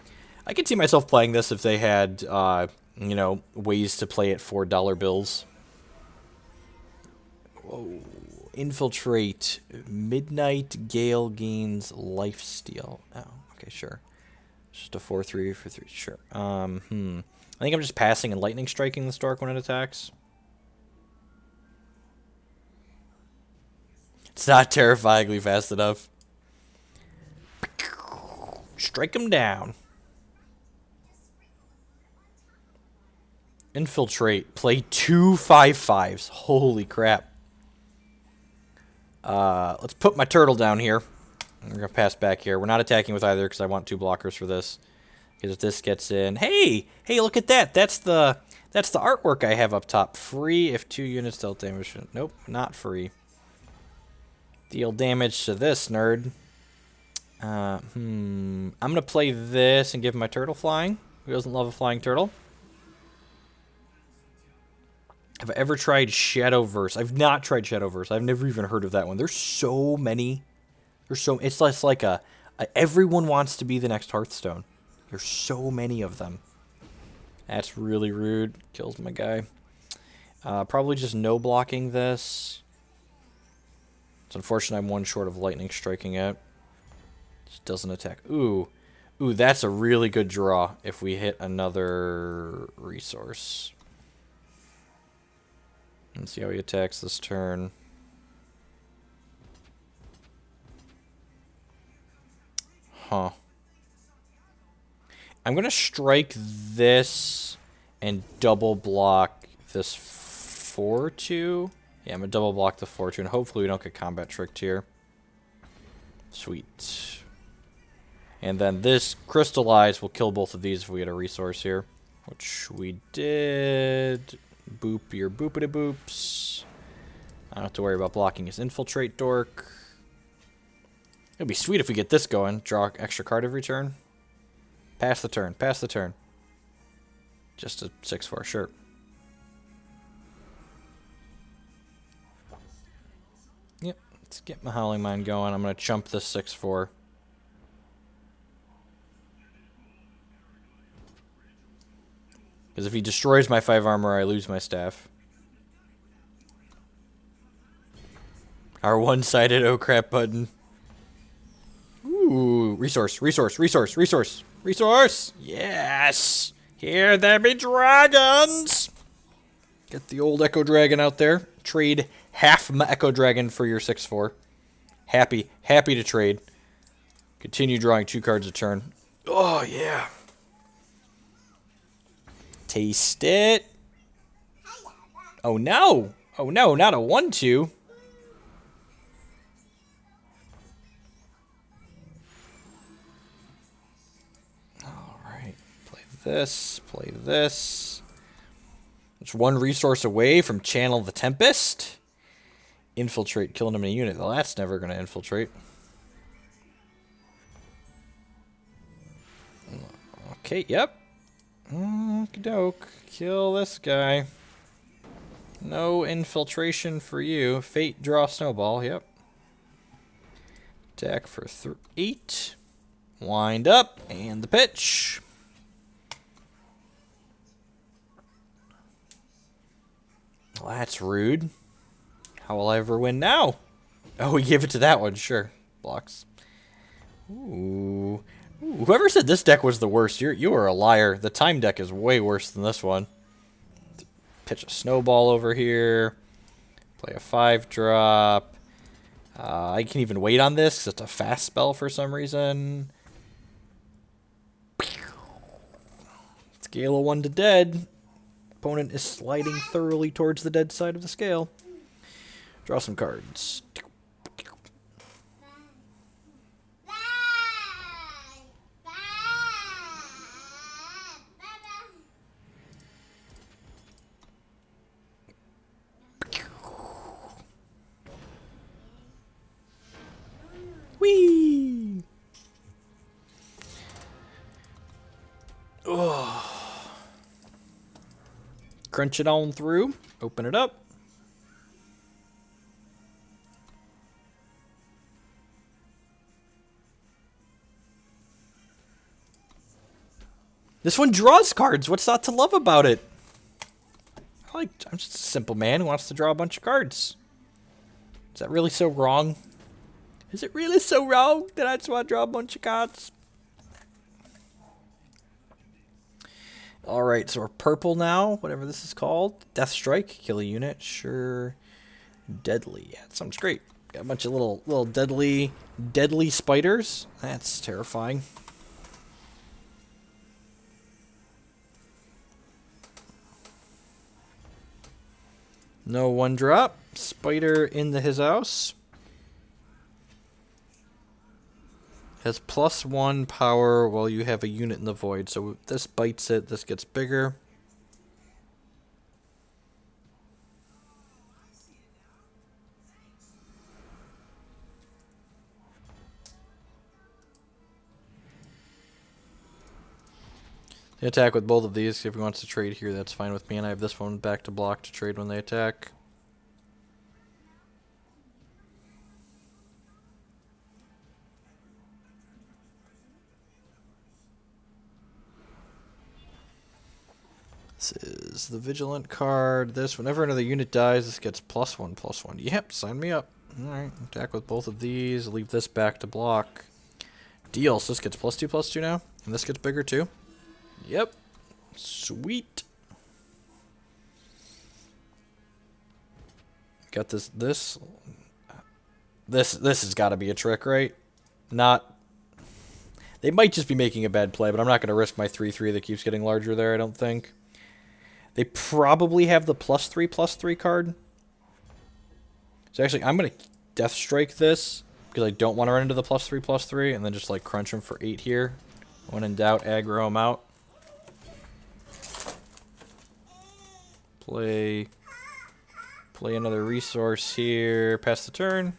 I could see myself playing this if they had, you know, ways to play it for dollar bills. Whoa. Infiltrate. Midnight Gale gains lifesteal. Oh, okay, sure. Just a 4/3 for 3. Sure. I think I'm just passing and lightning striking the Stork when it attacks. It's not terrifyingly fast enough. Strike him down. Infiltrate. Play 2 5/5s. Holy crap. Let's put my turtle down here. We're going to pass back here. We're not attacking with either because I want 2 blockers for this. Because if this gets in... Hey! Hey, look at that! That's the artwork I have up top. Free if 2 units dealt damage. Nope, not free. Deal damage to this nerd. I'm going to play this and give my turtle flying. Who doesn't love a flying turtle? Have I ever tried Shadowverse? I've not tried Shadowverse. I've never even heard of that one. There's so many. It's less like everyone wants to be the next Hearthstone. There's so many of them. That's really rude. Kills my guy. Probably just no blocking this. It's unfortunate I'm 1 short of lightning striking it. Just doesn't attack. Ooh, that's a really good draw if we hit another resource. Let's see how he attacks this turn. Huh. I'm going to strike this and double block this 4-2. Yeah, I'm going to double block the 4-2, and hopefully we don't get combat tricked here. Sweet. And then this crystallize will kill both of these if we get a resource here. Which we did. Boop your boopity boops. I don't have to worry about blocking his infiltrate dork. It'd be sweet if we get this going. Draw an extra card every turn. Pass the turn. Pass the turn. Just a 6-4, sure. Yep. Let's get my Howling Mine going. I'm going to chump this 6-4. Because if he destroys my 5 armor, I lose my staff. Our one-sided oh crap button. Ooh, resource, resource, resource, resource, resource! Yes! Here there be dragons! Get the old Echo Dragon out there. Trade half my Echo Dragon for your 6-4. Happy to trade. Continue drawing 2 cards a turn. Oh, yeah. Taste it. Oh, no. Oh, no, not a 1-2. Alright. Play this. Play this. It's 1 resource away from Channel the Tempest. Infiltrate. Killing him in a unit. Well, that's never going to infiltrate. Okay, yep. Okey-doke. Kill this guy. No infiltration for you. Fate, draw, snowball. Yep. Attack for 8. Wind up. And the pitch. Well, that's rude. How will I ever win now? Oh, we give it to that one. Sure. Blocks. Ooh. Ooh, whoever said this deck was the worst, you are a liar. The time deck is way worse than this one. Pitch a snowball over here. Play a 5-drop. I can even wait on this because it's a fast spell for some reason. Scale of 1 to dead. Opponent is sliding thoroughly towards the dead side of the scale. Draw some cards. Whee! Oh. Crunch it on through. Open it up. This one draws cards. What's not to love about it? I'm just a simple man who wants to draw a bunch of cards. Is that really so wrong? Is it really so wrong that I just want to draw a bunch of cards? Alright, so we're purple now, whatever this is called. Death Strike, kill a unit, sure. Deadly, yeah, that sounds great. Got a bunch of little deadly spiders. That's terrifying. No 1-drop. Spider in his house. Has +1 power while you have a unit in the void. So if this bites it, this gets bigger. They attack with both of these. If he wants to trade here, that's fine with me. And I have this one back to block to trade when they attack. This is the Vigilant card. This, whenever another unit dies, this gets +1/+1. Yep, sign me up. Alright, attack with both of these. Leave this back to block. Deal, so this gets +2/+2 now. And this gets bigger too. Yep. Sweet. Got this has got to be a trick, right? Not. They might just be making a bad play, but I'm not going to risk my 3/3 that keeps getting larger there, I don't think. They probably have the +3/+3 card. So actually, I'm going to Death Strike this, because I don't want to run into the +3/+3, and then just like crunch him for 8 here. When in doubt, aggro him out. Play another resource here, pass the turn.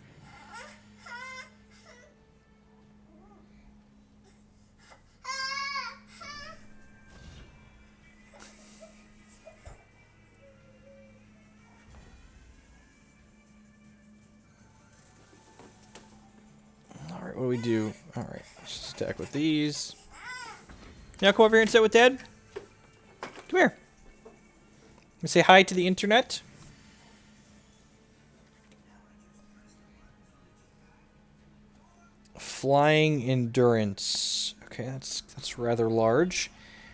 Alright, what do we do? Alright, let's just attack with these. Now come over here and sit with Dad. Come here. Say hi to the internet. Flying endurance. Okay, that's rather large.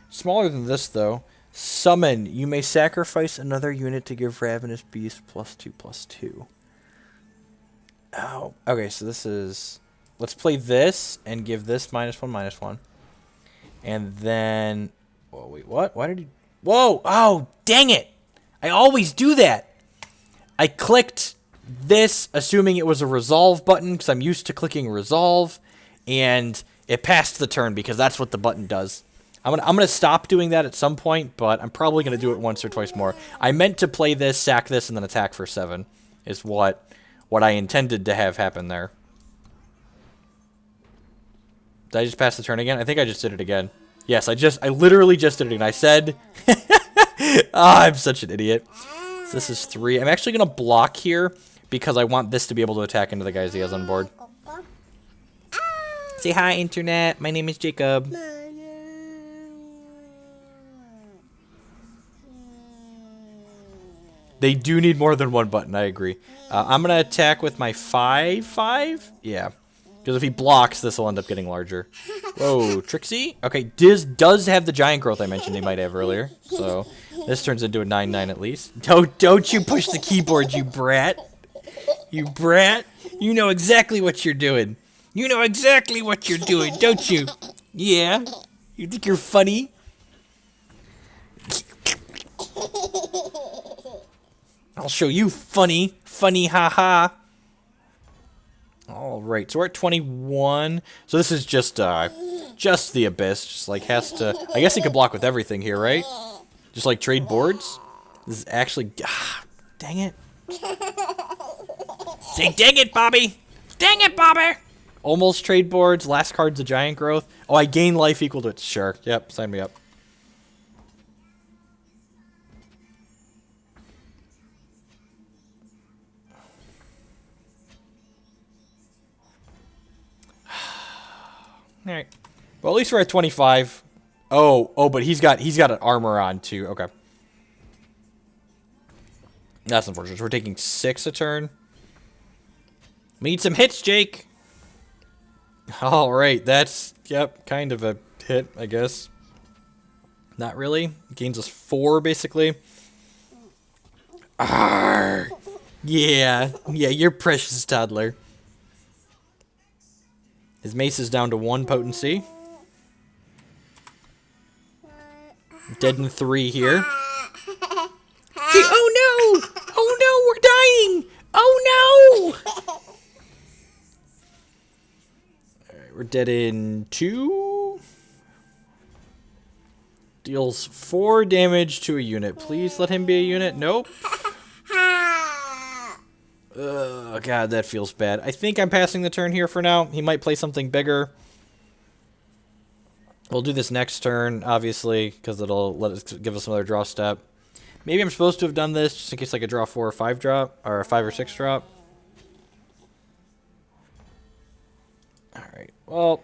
Smaller than this though. Summon. You may sacrifice another unit to give Ravenous Beast +2/+2. Oh, okay. So this is. Let's play this and give this -1/-1, and then. Oh wait, what? Why did he? Whoa! Oh, dang it! I always do that. I clicked this, assuming it was a resolve button, because I'm used to clicking resolve, and it passed the turn because that's what the button does. I'm gonna stop doing that at some point, but I'm probably gonna do it once or twice more. I meant to play this, sack this, and then attack for 7, is what I intended to have happen there. Did I just pass the turn again? I think I just did it again. Yes, I literally just did it again. I said, I'm such an idiot. So this is 3. I'm actually gonna block here, because I want this to be able to attack into the guys he has on board. Say hi, internet. My name is Jacob. They do need more than one button, I agree. I'm going to attack with my 5/5. Yeah. Because if he blocks, this will end up getting larger. Whoa, Trixie? Okay, Diz does have the giant growth I mentioned he might have earlier. So this turns into a 9/9 at least. Don't you push the keyboard, you brat. You brat. You know exactly what you're doing. You know exactly what you're doing, don't you? Yeah. You think you're funny? I'll show you funny. Funny, haha. Alright, so we're at 21. So this is just the Abyss. Just like has to... I guess he can block with everything here, right? Just like trade boards. This is actually... dang it. Say dang it, Bobby! Dang it, Bobby! Almost trade boards. Last card's a giant growth. Oh, I gain life equal to it. Sure. Yep, sign me up. Alright. Well, at least we're at 25. Oh, but he's got an armor on too. Okay. That's unfortunate. We're taking 6 a turn. We need some hits, Jake. Alright, that's, yep, kind of a hit, I guess. Not really. Gains us 4, basically. Arrgh. Yeah, you're precious, toddler. His mace is down to 1 potency. Dead in 3 here. See, oh no! Oh no, we're dying! Oh no! Alright, we're dead in 2. Deals 4 damage to a unit. Please let him be a unit. Nope. Oh god, that feels bad. I think I'm passing the turn here for now. He might play something bigger. We'll do this next turn, obviously, because it'll give us another draw step. Maybe I'm supposed to have done this just in case I could draw 4 or 5 drop, or a 5 or 6 drop. Alright, well,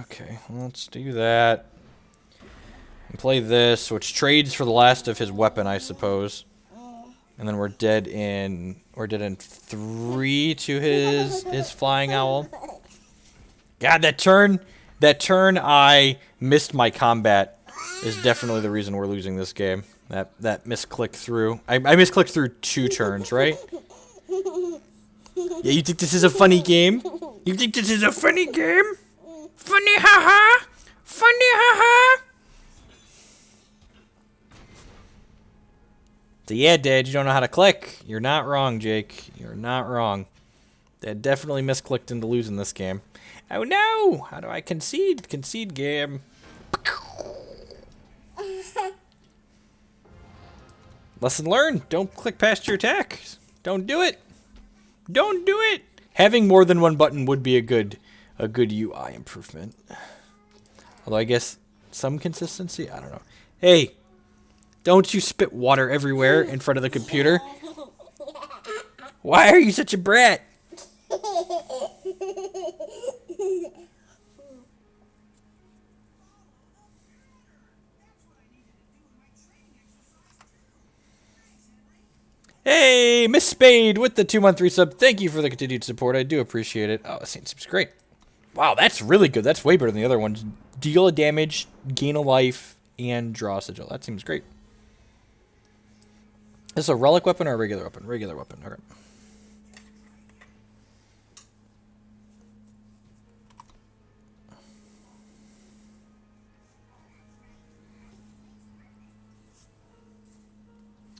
okay, let's do that. And play this, which trades for the last of his weapon, I suppose. And then we're dead in 3 to his flying owl. God, that turn I missed my combat is definitely the reason we're losing this game. That misclick through. I misclicked through 2 turns, right? Yeah, you think this is a funny game? You think this is a funny game? Funny haha! Funny haha! So yeah, Dad, you don't know how to click. You're not wrong, Jake. You're not wrong. Dad definitely misclicked into losing this game. Oh no! How do I concede? Concede game. Lesson learned. Don't click past your attack. Don't do it. Don't do it. Having more than one button would be a good UI improvement. Although I guess some consistency. I don't know. Hey, don't you spit water everywhere in front of the computer? Why are you such a brat? Hey, Miss Spade with the 2-month resub. Thank you for the continued support. I do appreciate it. Oh, this seems great. Wow, that's really good. That's way better than the other ones. Deal a damage, gain a life, and draw a sigil. That seems great. Is this a relic weapon or a regular weapon? Regular weapon. Okay.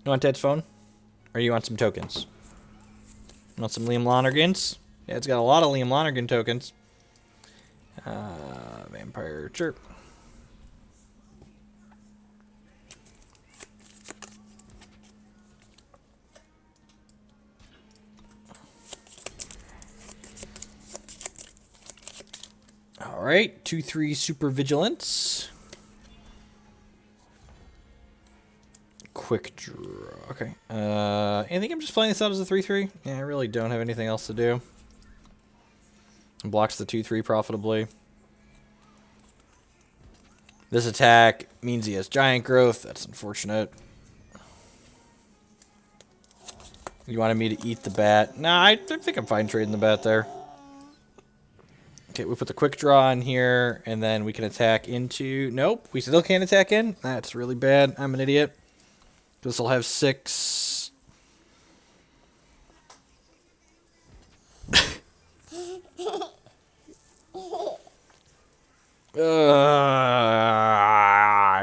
You want Dad's phone? Or you want some tokens? You want some Liam Lonergans? Yeah, it's got a lot of Liam Lonergan tokens. Vampire Chirp. Alright, 2-3 Super Vigilance. Quick draw. Okay. I think I'm just playing this out as a 3-3. Yeah, I really don't have anything else to do. Blocks the 2-3 profitably. This attack means he has giant growth. That's unfortunate. You wanted me to eat the bat. Nah, I think I'm fine trading the bat there. Okay, we put the quick draw in here, and then we can attack into... Nope, we still can't attack in. That's really bad. I'm an idiot. This will have 6.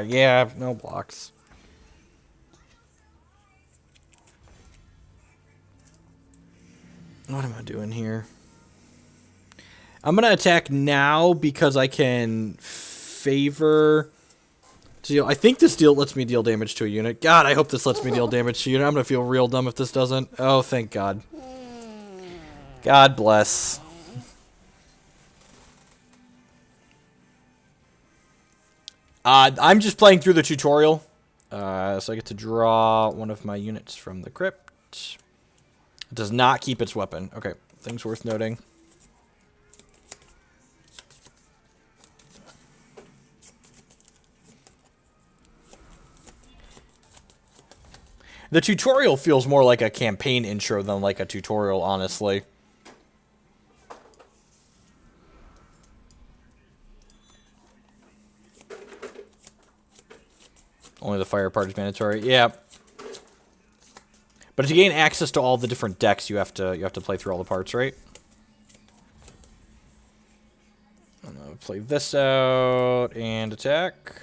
Yeah, no blocks. What am I doing here? I'm going to attack now because I can favor... I think this deal lets me deal damage to a unit. God, I hope this lets me deal damage to a unit. I'm going to feel real dumb if this doesn't. Oh, thank God. God bless. I'm just playing through the tutorial. So I get to draw one of my units from the crypt. It does not keep its weapon. Okay, things worth noting. The tutorial feels more like a campaign intro than like a tutorial, honestly. Only the fire part is mandatory. Yeah. But to gain access to all the different decks, you have to play through all the parts, right? I'm gonna play this out and attack.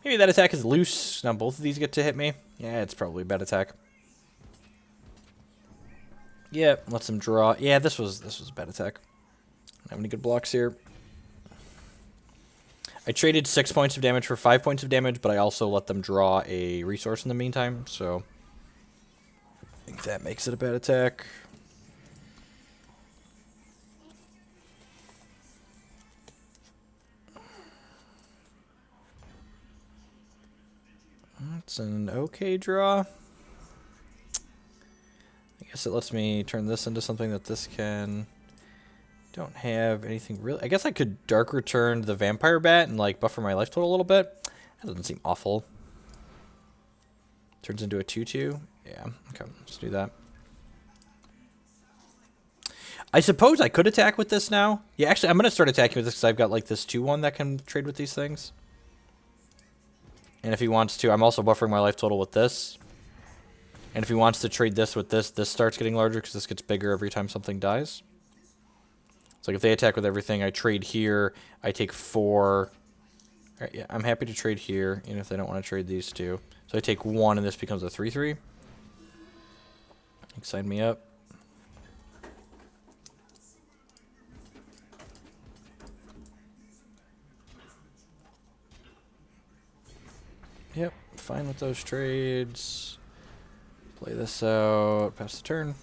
Maybe that attack is loose. Now both of these get to hit me. Yeah, it's probably a bad attack. Yeah, lets him draw. Yeah, this was a bad attack. Don't have any good blocks here. I traded 6 points of damage for 5 points of damage, but I also let them draw a resource in the meantime, so I think that makes it a bad attack. That's an okay draw. I guess it lets me turn this into something that this can... Don't have anything really... I guess I could Dark Return the Vampire Bat and like buffer my life total a little bit. That doesn't seem awful. Turns into a 2-2. Yeah, okay, let's do that. I suppose I could attack with this now. Yeah, actually, I'm going to start attacking with this because I've got like this 2-1 that can trade with these things. And if he wants to, I'm also buffering my life total with this. And if he wants to trade this with this, this starts getting larger because this gets bigger every time something dies. So like if they attack with everything, I trade here, I take 4. Alright, yeah, I'm happy to trade here, even if they don't want to trade these two. So I take 1 and this becomes a 3/3. Sign me up. Yep, fine with those trades. Play this out, pass the turn.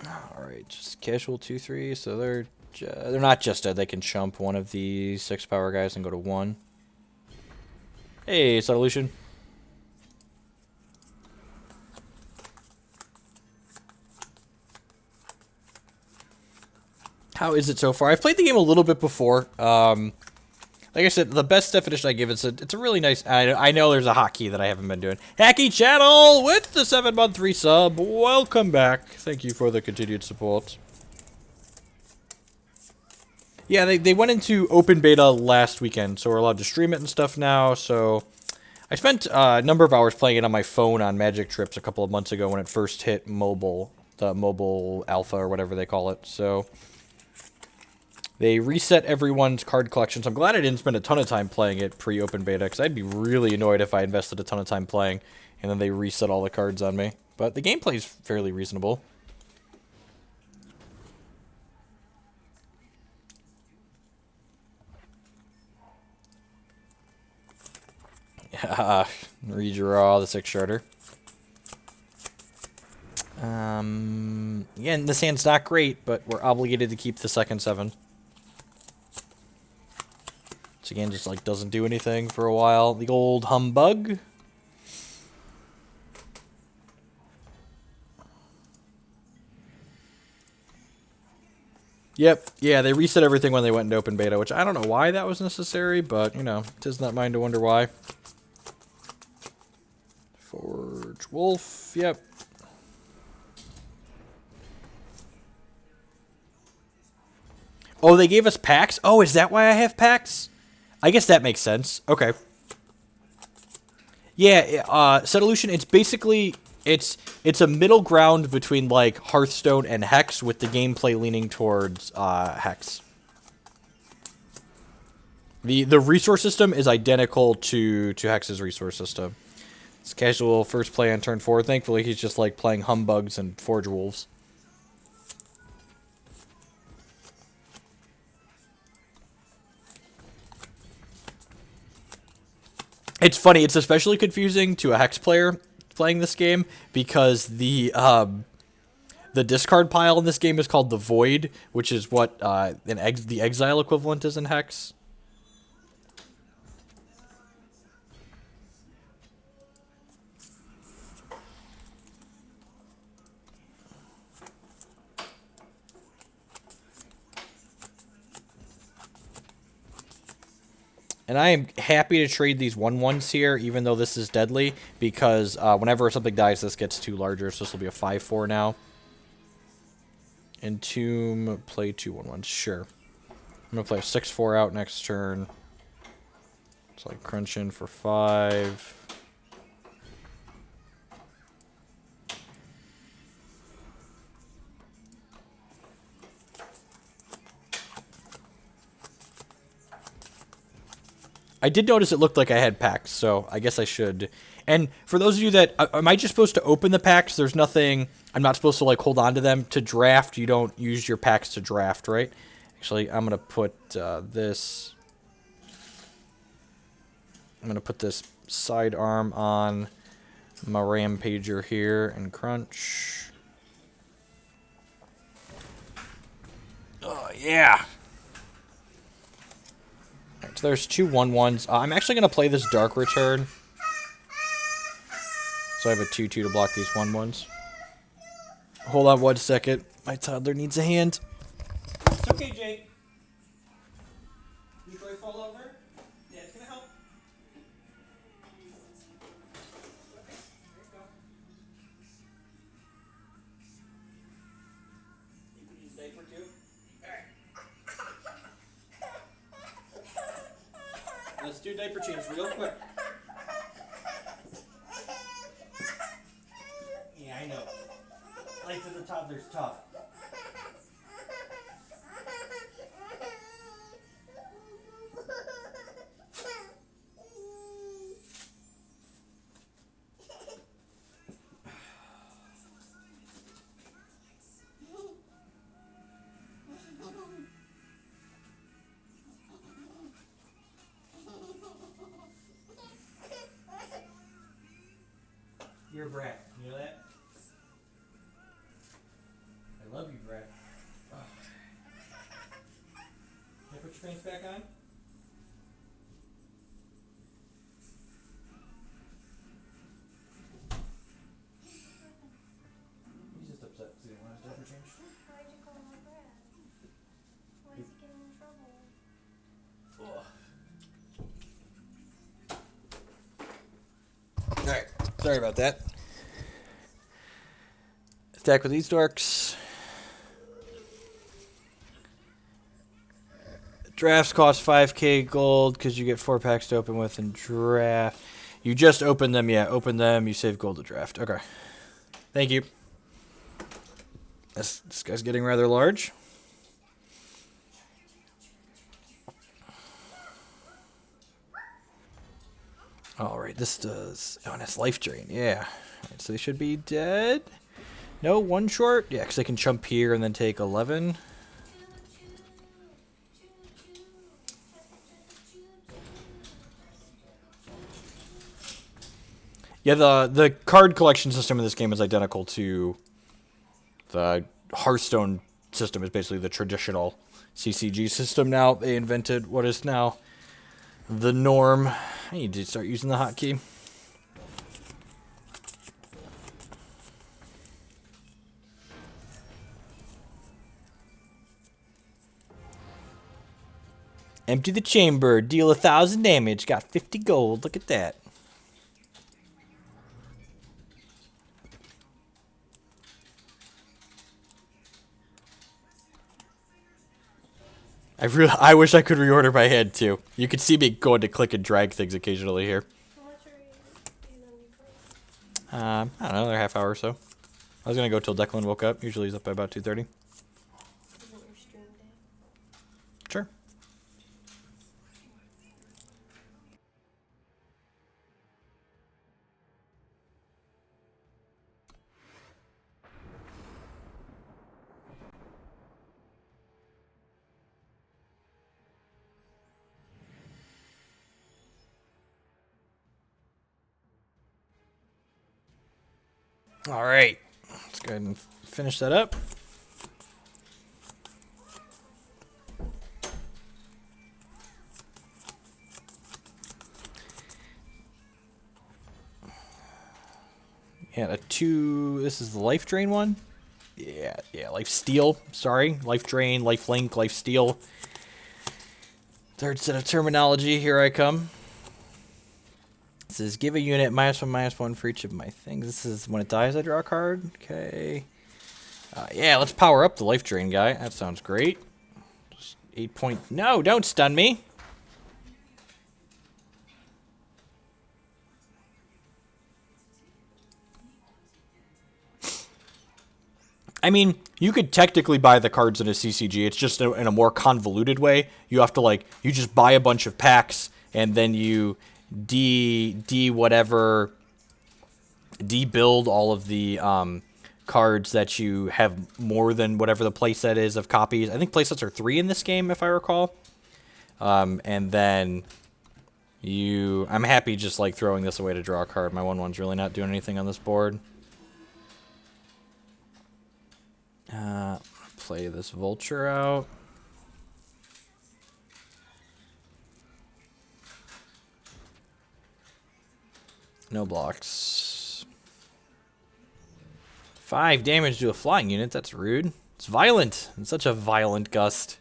Alright, just casual 2/3, so they're not just dead, they can chump one of the 6 power guys and go to 1. Hey, Solution. How is it so far? I've played the game a little bit before. Like I said, the best definition I give it's a really nice. I know there's a hotkey that I haven't been doing. Hacky Channel with the 7-month resub. Welcome back. Thank you for the continued support. Yeah, they went into open beta last weekend, so we're allowed to stream it and stuff now. So I spent a number of hours playing it on my phone on Magic Trips a couple of months ago when it first hit mobile, the mobile alpha or whatever they call it. So they reset everyone's card collection, so I'm glad I didn't spend a ton of time playing it pre-open beta, because I'd be really annoyed if I invested a ton of time playing, and then they reset all the cards on me. But the gameplay is fairly reasonable. Yeah, redraw the 6-shardder. Again, this hand's not great, but we're obligated to keep the second 7. Again, just like doesn't do anything for a while. The old humbug. Yep, yeah, they reset everything when they went into open beta, which I don't know why that was necessary, but, you know, 'tis not mine to wonder why. Forge Wolf, yep. Oh, they gave us packs? Oh, is that why I have packs? I guess that makes sense. Okay. Yeah, Settolution, it's basically, it's a middle ground between, like, Hearthstone and Hex, with the gameplay leaning towards, Hex. The resource system is identical to Hex's resource system. It's casual first play on turn 4. Thankfully, he's just, like, playing Humbugs and Forge Wolves. It's funny, it's especially confusing to a Hex player playing this game because the discard pile in this game is called the Void, which is what the Exile equivalent is in Hex. And I am happy to trade these 1/1s here, even though this is deadly, because whenever something dies, this gets 2 larger, so this will be a 5/4 now. Entomb, play 2 1/1s, sure. I'm going to play a 6/4 out next turn. It's like crunch in for 5. I did notice it looked like I had packs, so I guess I should. And for those of you that, am I just supposed to open the packs? There's nothing, I'm not supposed to like hold on to them. To draft, you don't use your packs to draft, right? Actually, I'm going to put this, I'm going to put this sidearm on my Rampager here and crunch. Oh, yeah. So there's 2 1/1s. I'm actually going to play this Dark Return. So I have a 2/2 to block these 1/1s. Hold on 1 second. My toddler needs a hand. It's okay, Jake. You fall over? Yeah, it's going to help. You can use diaper too. do diaper change real quick. Yeah, I know. Life as a toddler's tough. You're a brat. You know that? I love you, brat. Oh. Can I put your pants back on? He's just upset because he didn't want his diaper changed. Why'd you call him a brat? Why is he getting in trouble? Alright, sorry about that. Attack with these dorks. Drafts cost 5k gold because you get 4 packs to open with and draft. You just open them, yeah. Open them, you save gold to draft. Okay. Thank you. This guy's getting rather large. Alright, this does... Oh, and it's life drain, yeah. Right, so they should be dead. No, one short? Yeah, because they can jump here and then take 11. Yeah, the card collection system in this game is identical to the Hearthstone system. Is basically the traditional CCG system now. They invented what is now the norm. I need to start using the hotkey. Empty the chamber. Deal 1,000 damage. Got 50 gold. Look at that. I wish I could reorder my hand too. You could see me going to click and drag things occasionally here. How much are you gonna be playing? I don't know, another half hour or so. I was gonna go till Declan woke up. Usually he's up by about 2:30. Isn't your stream day? Sure. All right, let's go ahead and finish that up. Yeah, this is the life drain one. Yeah, life steal. Sorry, life drain, life link, life steal. Third set of terminology. Here I come. It says give a unit -1/-1 for each of my things. This is when it dies, I draw a card. Okay. Yeah, let's power up the life drain guy. That sounds great. Just 8 point. No, don't stun me. I mean, you could technically buy the cards in a CCG. It's just in a more convoluted way. You have to you just buy a bunch of packs and then you debuild all of the cards that you have more than whatever the playset is of copies. I think playsets are 3 in this game, if I recall. And then I'm happy just throwing this away to draw a card. My 1/1's really not doing anything on this board. Play this vulture out. No blocks. 5 damage to a flying unit. That's rude. It's violent. It's such a violent gust.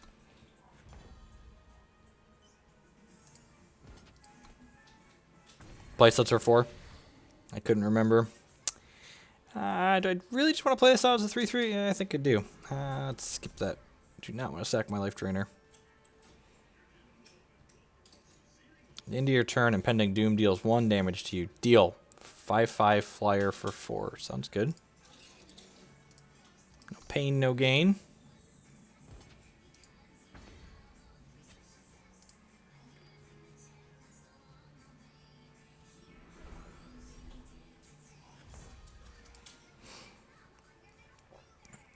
Playsets are 4. I couldn't remember. Do I really just want to play this out as a 3/3? Yeah, I think I do. Let's skip that. Do not want to sack my life drainer. Into your turn, Impending Doom deals 1 damage to you. Deal. 5/5 flyer for 4. Sounds good. No pain, no gain.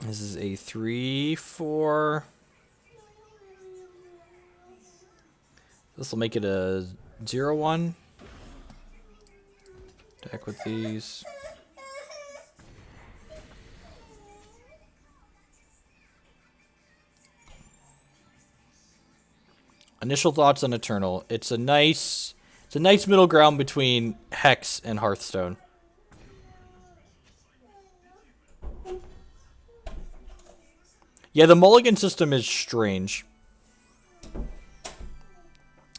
This is a 3/4. This will make it a 0/1. Attack with these. Initial thoughts on Eternal. It's a nice middle ground between Hex and Hearthstone. Yeah, the mulligan system is strange.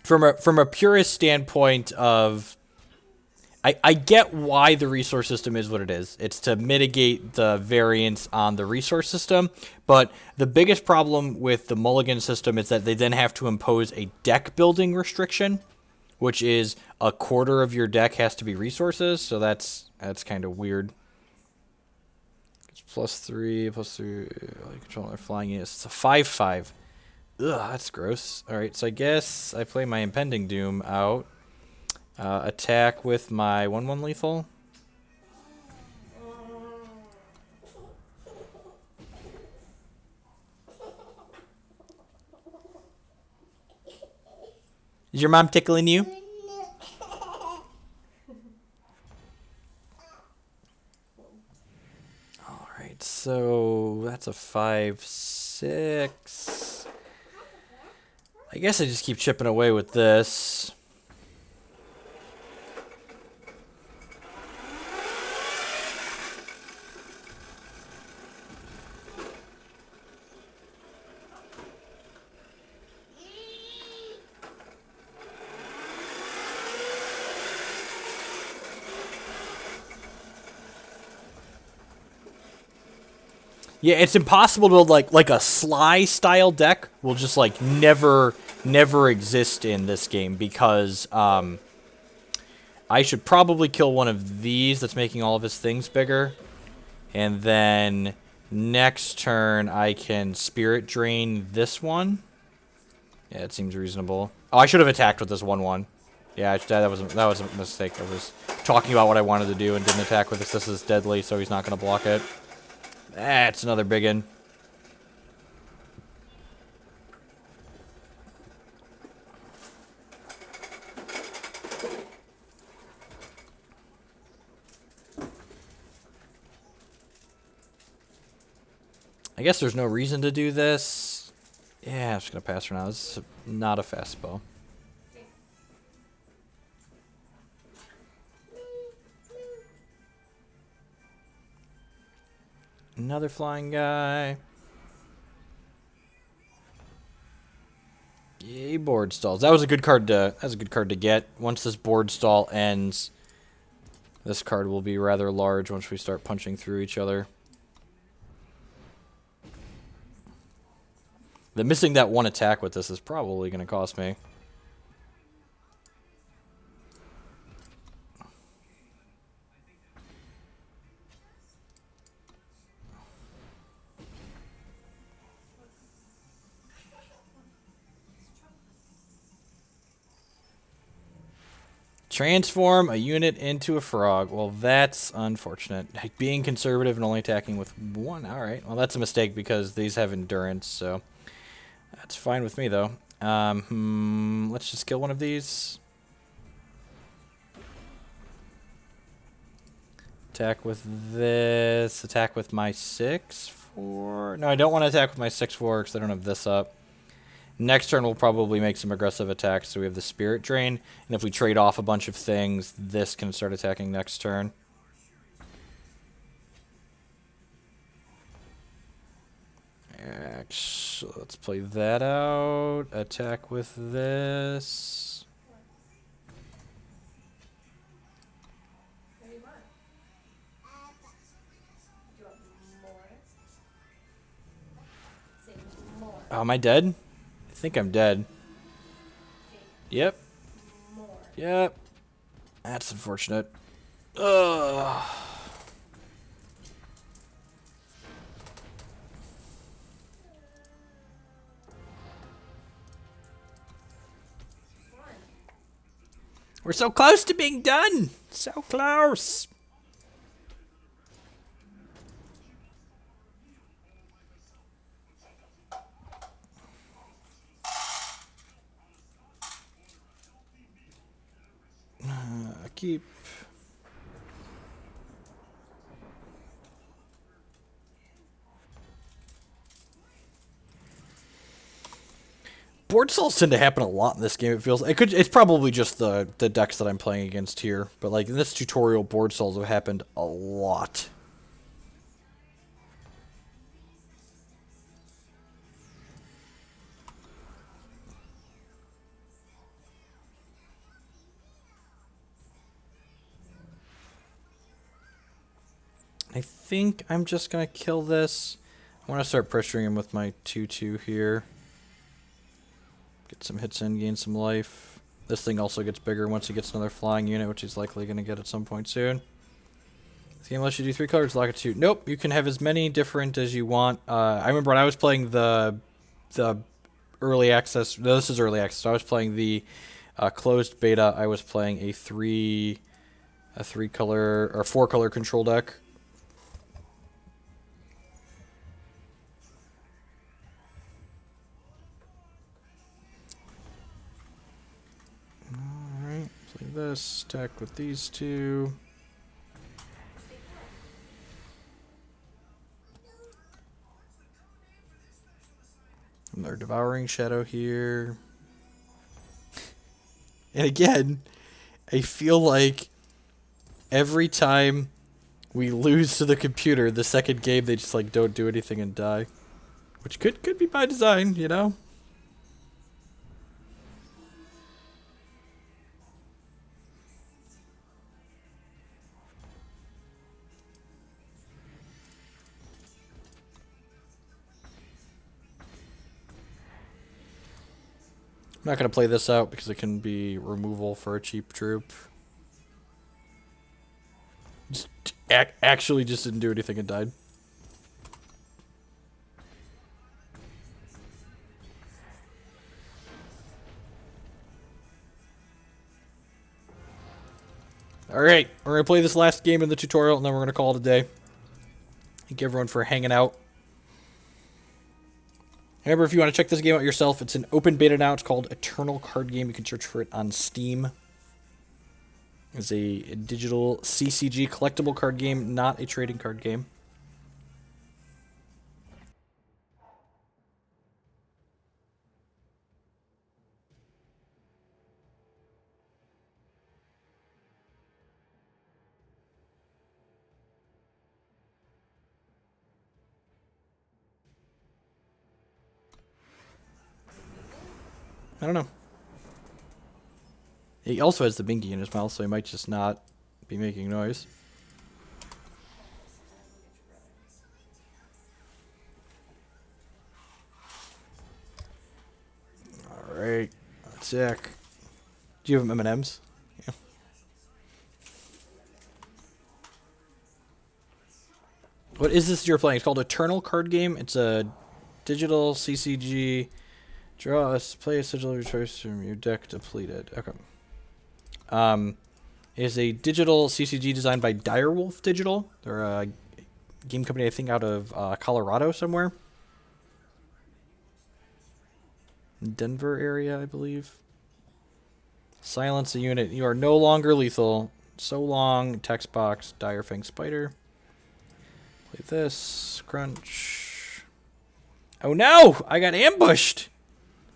From a purist standpoint of, I get why the resource system is what it is. It's to mitigate the variance on the resource system, but the biggest problem with the mulligan system is that they then have to impose a deck building restriction, which is a quarter of your deck has to be resources, so that's kind of weird. +3, controller flying units. It's a 5/5. Ugh, that's gross. Alright, so I guess I play my Impending Doom out. Attack with my 1/1 lethal. Is your mom tickling you? Alright, so that's a 5/6. I guess I just keep chipping away with this. Yeah, it's impossible to build like a Sly style deck will just like never exist in this game because I should probably kill one of these that's making all of his things bigger. And then next turn I can Spirit Drain this one. Yeah, it seems reasonable. Oh, I should have attacked with this 1/1. Yeah, that was a mistake. I was talking about what I wanted to do and didn't attack with this. This is deadly, so he's not going to block it. That's another big one. I guess there's no reason to do this. Yeah, I'm just going to pass for now. This is not a fast spell. Another flying guy. Yay, board stalls. That was a good card to get. Once this board stall ends, this card will be rather large once we start punching through each other. The missing that one attack with this is probably going to cost me. Transform a unit into a frog. Well, that's unfortunate. Being conservative and only attacking with 1. Alright, well that's a mistake because these have endurance, so that's fine with me though. Let's just kill one of these. Attack with this. Attack with my 6/4. No, I don't want to attack with my 6/4 because I don't have this up. Next turn, we'll probably make some aggressive attacks, so we have the Spirit Drain. And if we trade off a bunch of things, this can start attacking next turn. Actually, let's play that out. Attack with this. What do you want? Do you want more? Say more. Oh, am I dead? I think I'm dead. Jake, Yep. more. Yep. That's unfortunate. Ugh. We're so close to being done. So close. Keep. Board stalls tend to happen a lot in this game. It feels it's probably just the decks that I'm playing against here, but like in this tutorial, board stalls have happened a lot. I think I'm just gonna kill this. I want to start pressuring him with my 2/2 here. Get some hits in, gain some life. This thing also gets bigger once he gets another flying unit, which he's likely going to get at some point soon. This game lets you do 3 colors, lock it 2. Nope, you can have as many different as you want. I remember when I was playing the early access. No, this is early access. So I was playing the closed beta. I was playing a 4 color control deck. Alright, play this, stack with these 2. Another Devouring Shadow here. And again, I feel like every time we lose to the computer, the second game they just like don't do anything and die. Which could be by design, you know? I'm not going to play this out because it can be removal for a cheap troop. Just actually just didn't do anything and died. Alright, we're going to play this last game in the tutorial and then we're going to call it a day. Thank you everyone for hanging out. Remember, if you want to check this game out yourself, it's an open beta now. It's called Eternal Card Game. You can search for it on Steam. It's a digital CCG collectible card game, not a trading card game. I don't know. He also has the binky in his mouth, so he might just not be making noise. Alright. Sick. Do you have M&M's? Yeah. What is this you're playing? It's called Eternal Card Game. It's a digital CCG. Draw a play a sigil of your choice from your deck depleted. Okay. Is a digital CCG designed by Direwolf Digital. They're a game company, I think, out of Colorado somewhere. Denver area, I believe. Silence a unit. You are no longer lethal. So long. Text box. Direfang Spider. Play this. Crunch. Oh no! I got ambushed!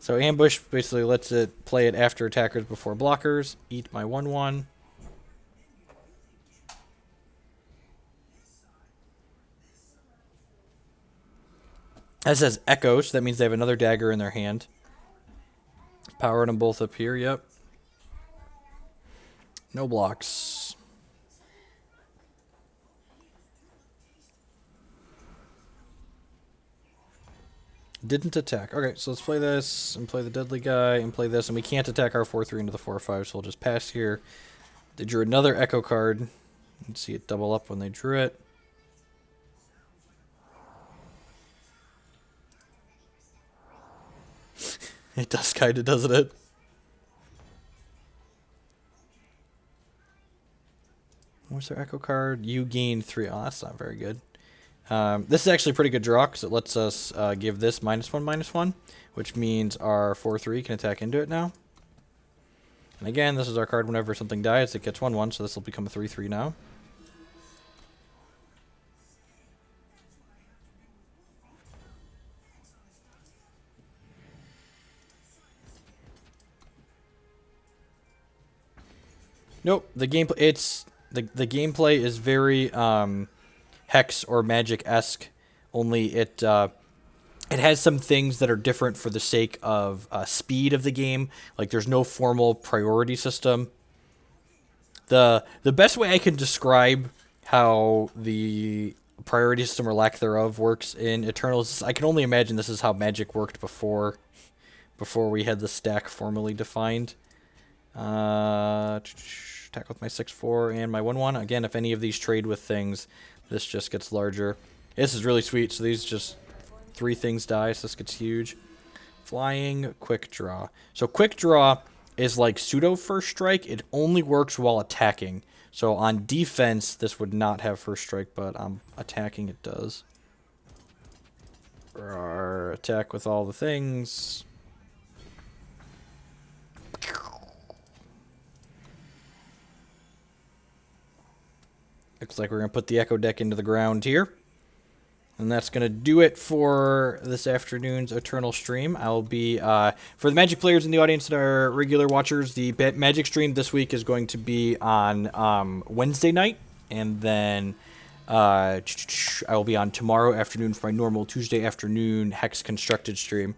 So ambush basically lets it play it after attackers before blockers. Eat my 1/1. That says echo, so that means they have another dagger in their hand. Powering them both up here, yep. No blocks. Didn't attack. Okay, so let's play this, and play the deadly guy, and play this, and we can't attack our 4-3 into the 4-5, so we'll just pass here. They drew another Echo card. You can see it double up when they drew it. It does kinda, doesn't it? What's their Echo card? You gain 3. Oh, that's not very good. This is actually a pretty good draw because it lets us give this -1/-1, which means our 4-3 can attack into it now. And again, this is our card whenever something dies, it gets 1/1, so this will become a 3-3 now. Nope, the gameplay is very Hex or Magic-esque, only it has some things that are different for the sake of speed of the game. Like there's no formal priority system. The best way I can describe how the priority system or lack thereof works in Eternals, I can only imagine this is how Magic worked before we had the stack formally defined. Attack with my 6-4 and my 1-1. Again, if any of these trade with things, this just gets larger. This is really sweet. So these just 3 things die, so this gets huge. Flying, quick draw. So quick draw is like pseudo first strike. It only works while attacking. So on defense, this would not have first strike, but on attacking it does. Attack with all the things. Looks like we're going to put the Echo deck into the ground here. And that's going to do it for this afternoon's Eternal stream. I'll be, for the Magic players in the audience that are regular watchers, the Magic stream this week is going to be on Wednesday night. And then I will be on tomorrow afternoon for my normal Tuesday afternoon Hex Constructed stream.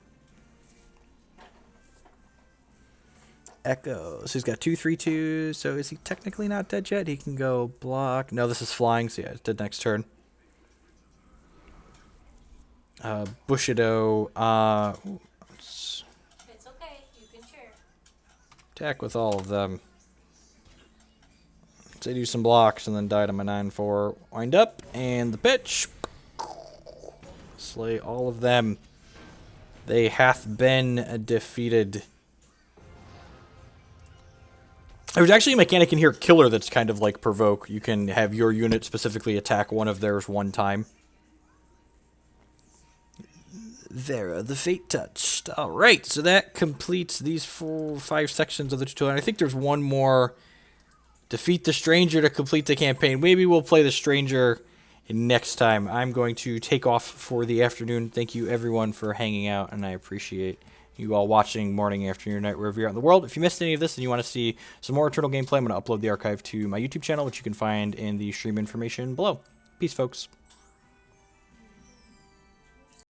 Echo. So he's got 2/3/2. So is he technically not dead yet? He can go block. No, this is flying. So yeah, it's dead next turn. Bushido. It's okay. You can share. Attack with all of them. So they do some blocks and then die to my 9/4. Wind up and the pitch. Slay all of them. They hath been defeated. There's actually a mechanic in here, Killer, that's kind of like Provoke. You can have your unit specifically attack one of theirs one time. There, the Fate touched. Alright, so that completes these 5 sections of the tutorial. And I think there's one more. Defeat the Stranger to complete the campaign. Maybe we'll play the Stranger next time. I'm going to take off for the afternoon. Thank you everyone for hanging out, and I appreciate you all watching morning, afternoon, night, wherever you're at in the world. If you missed any of this and you want to see some more Eternal gameplay, I'm going to upload the archive to my YouTube channel, which you can find in the stream information below. Peace, folks.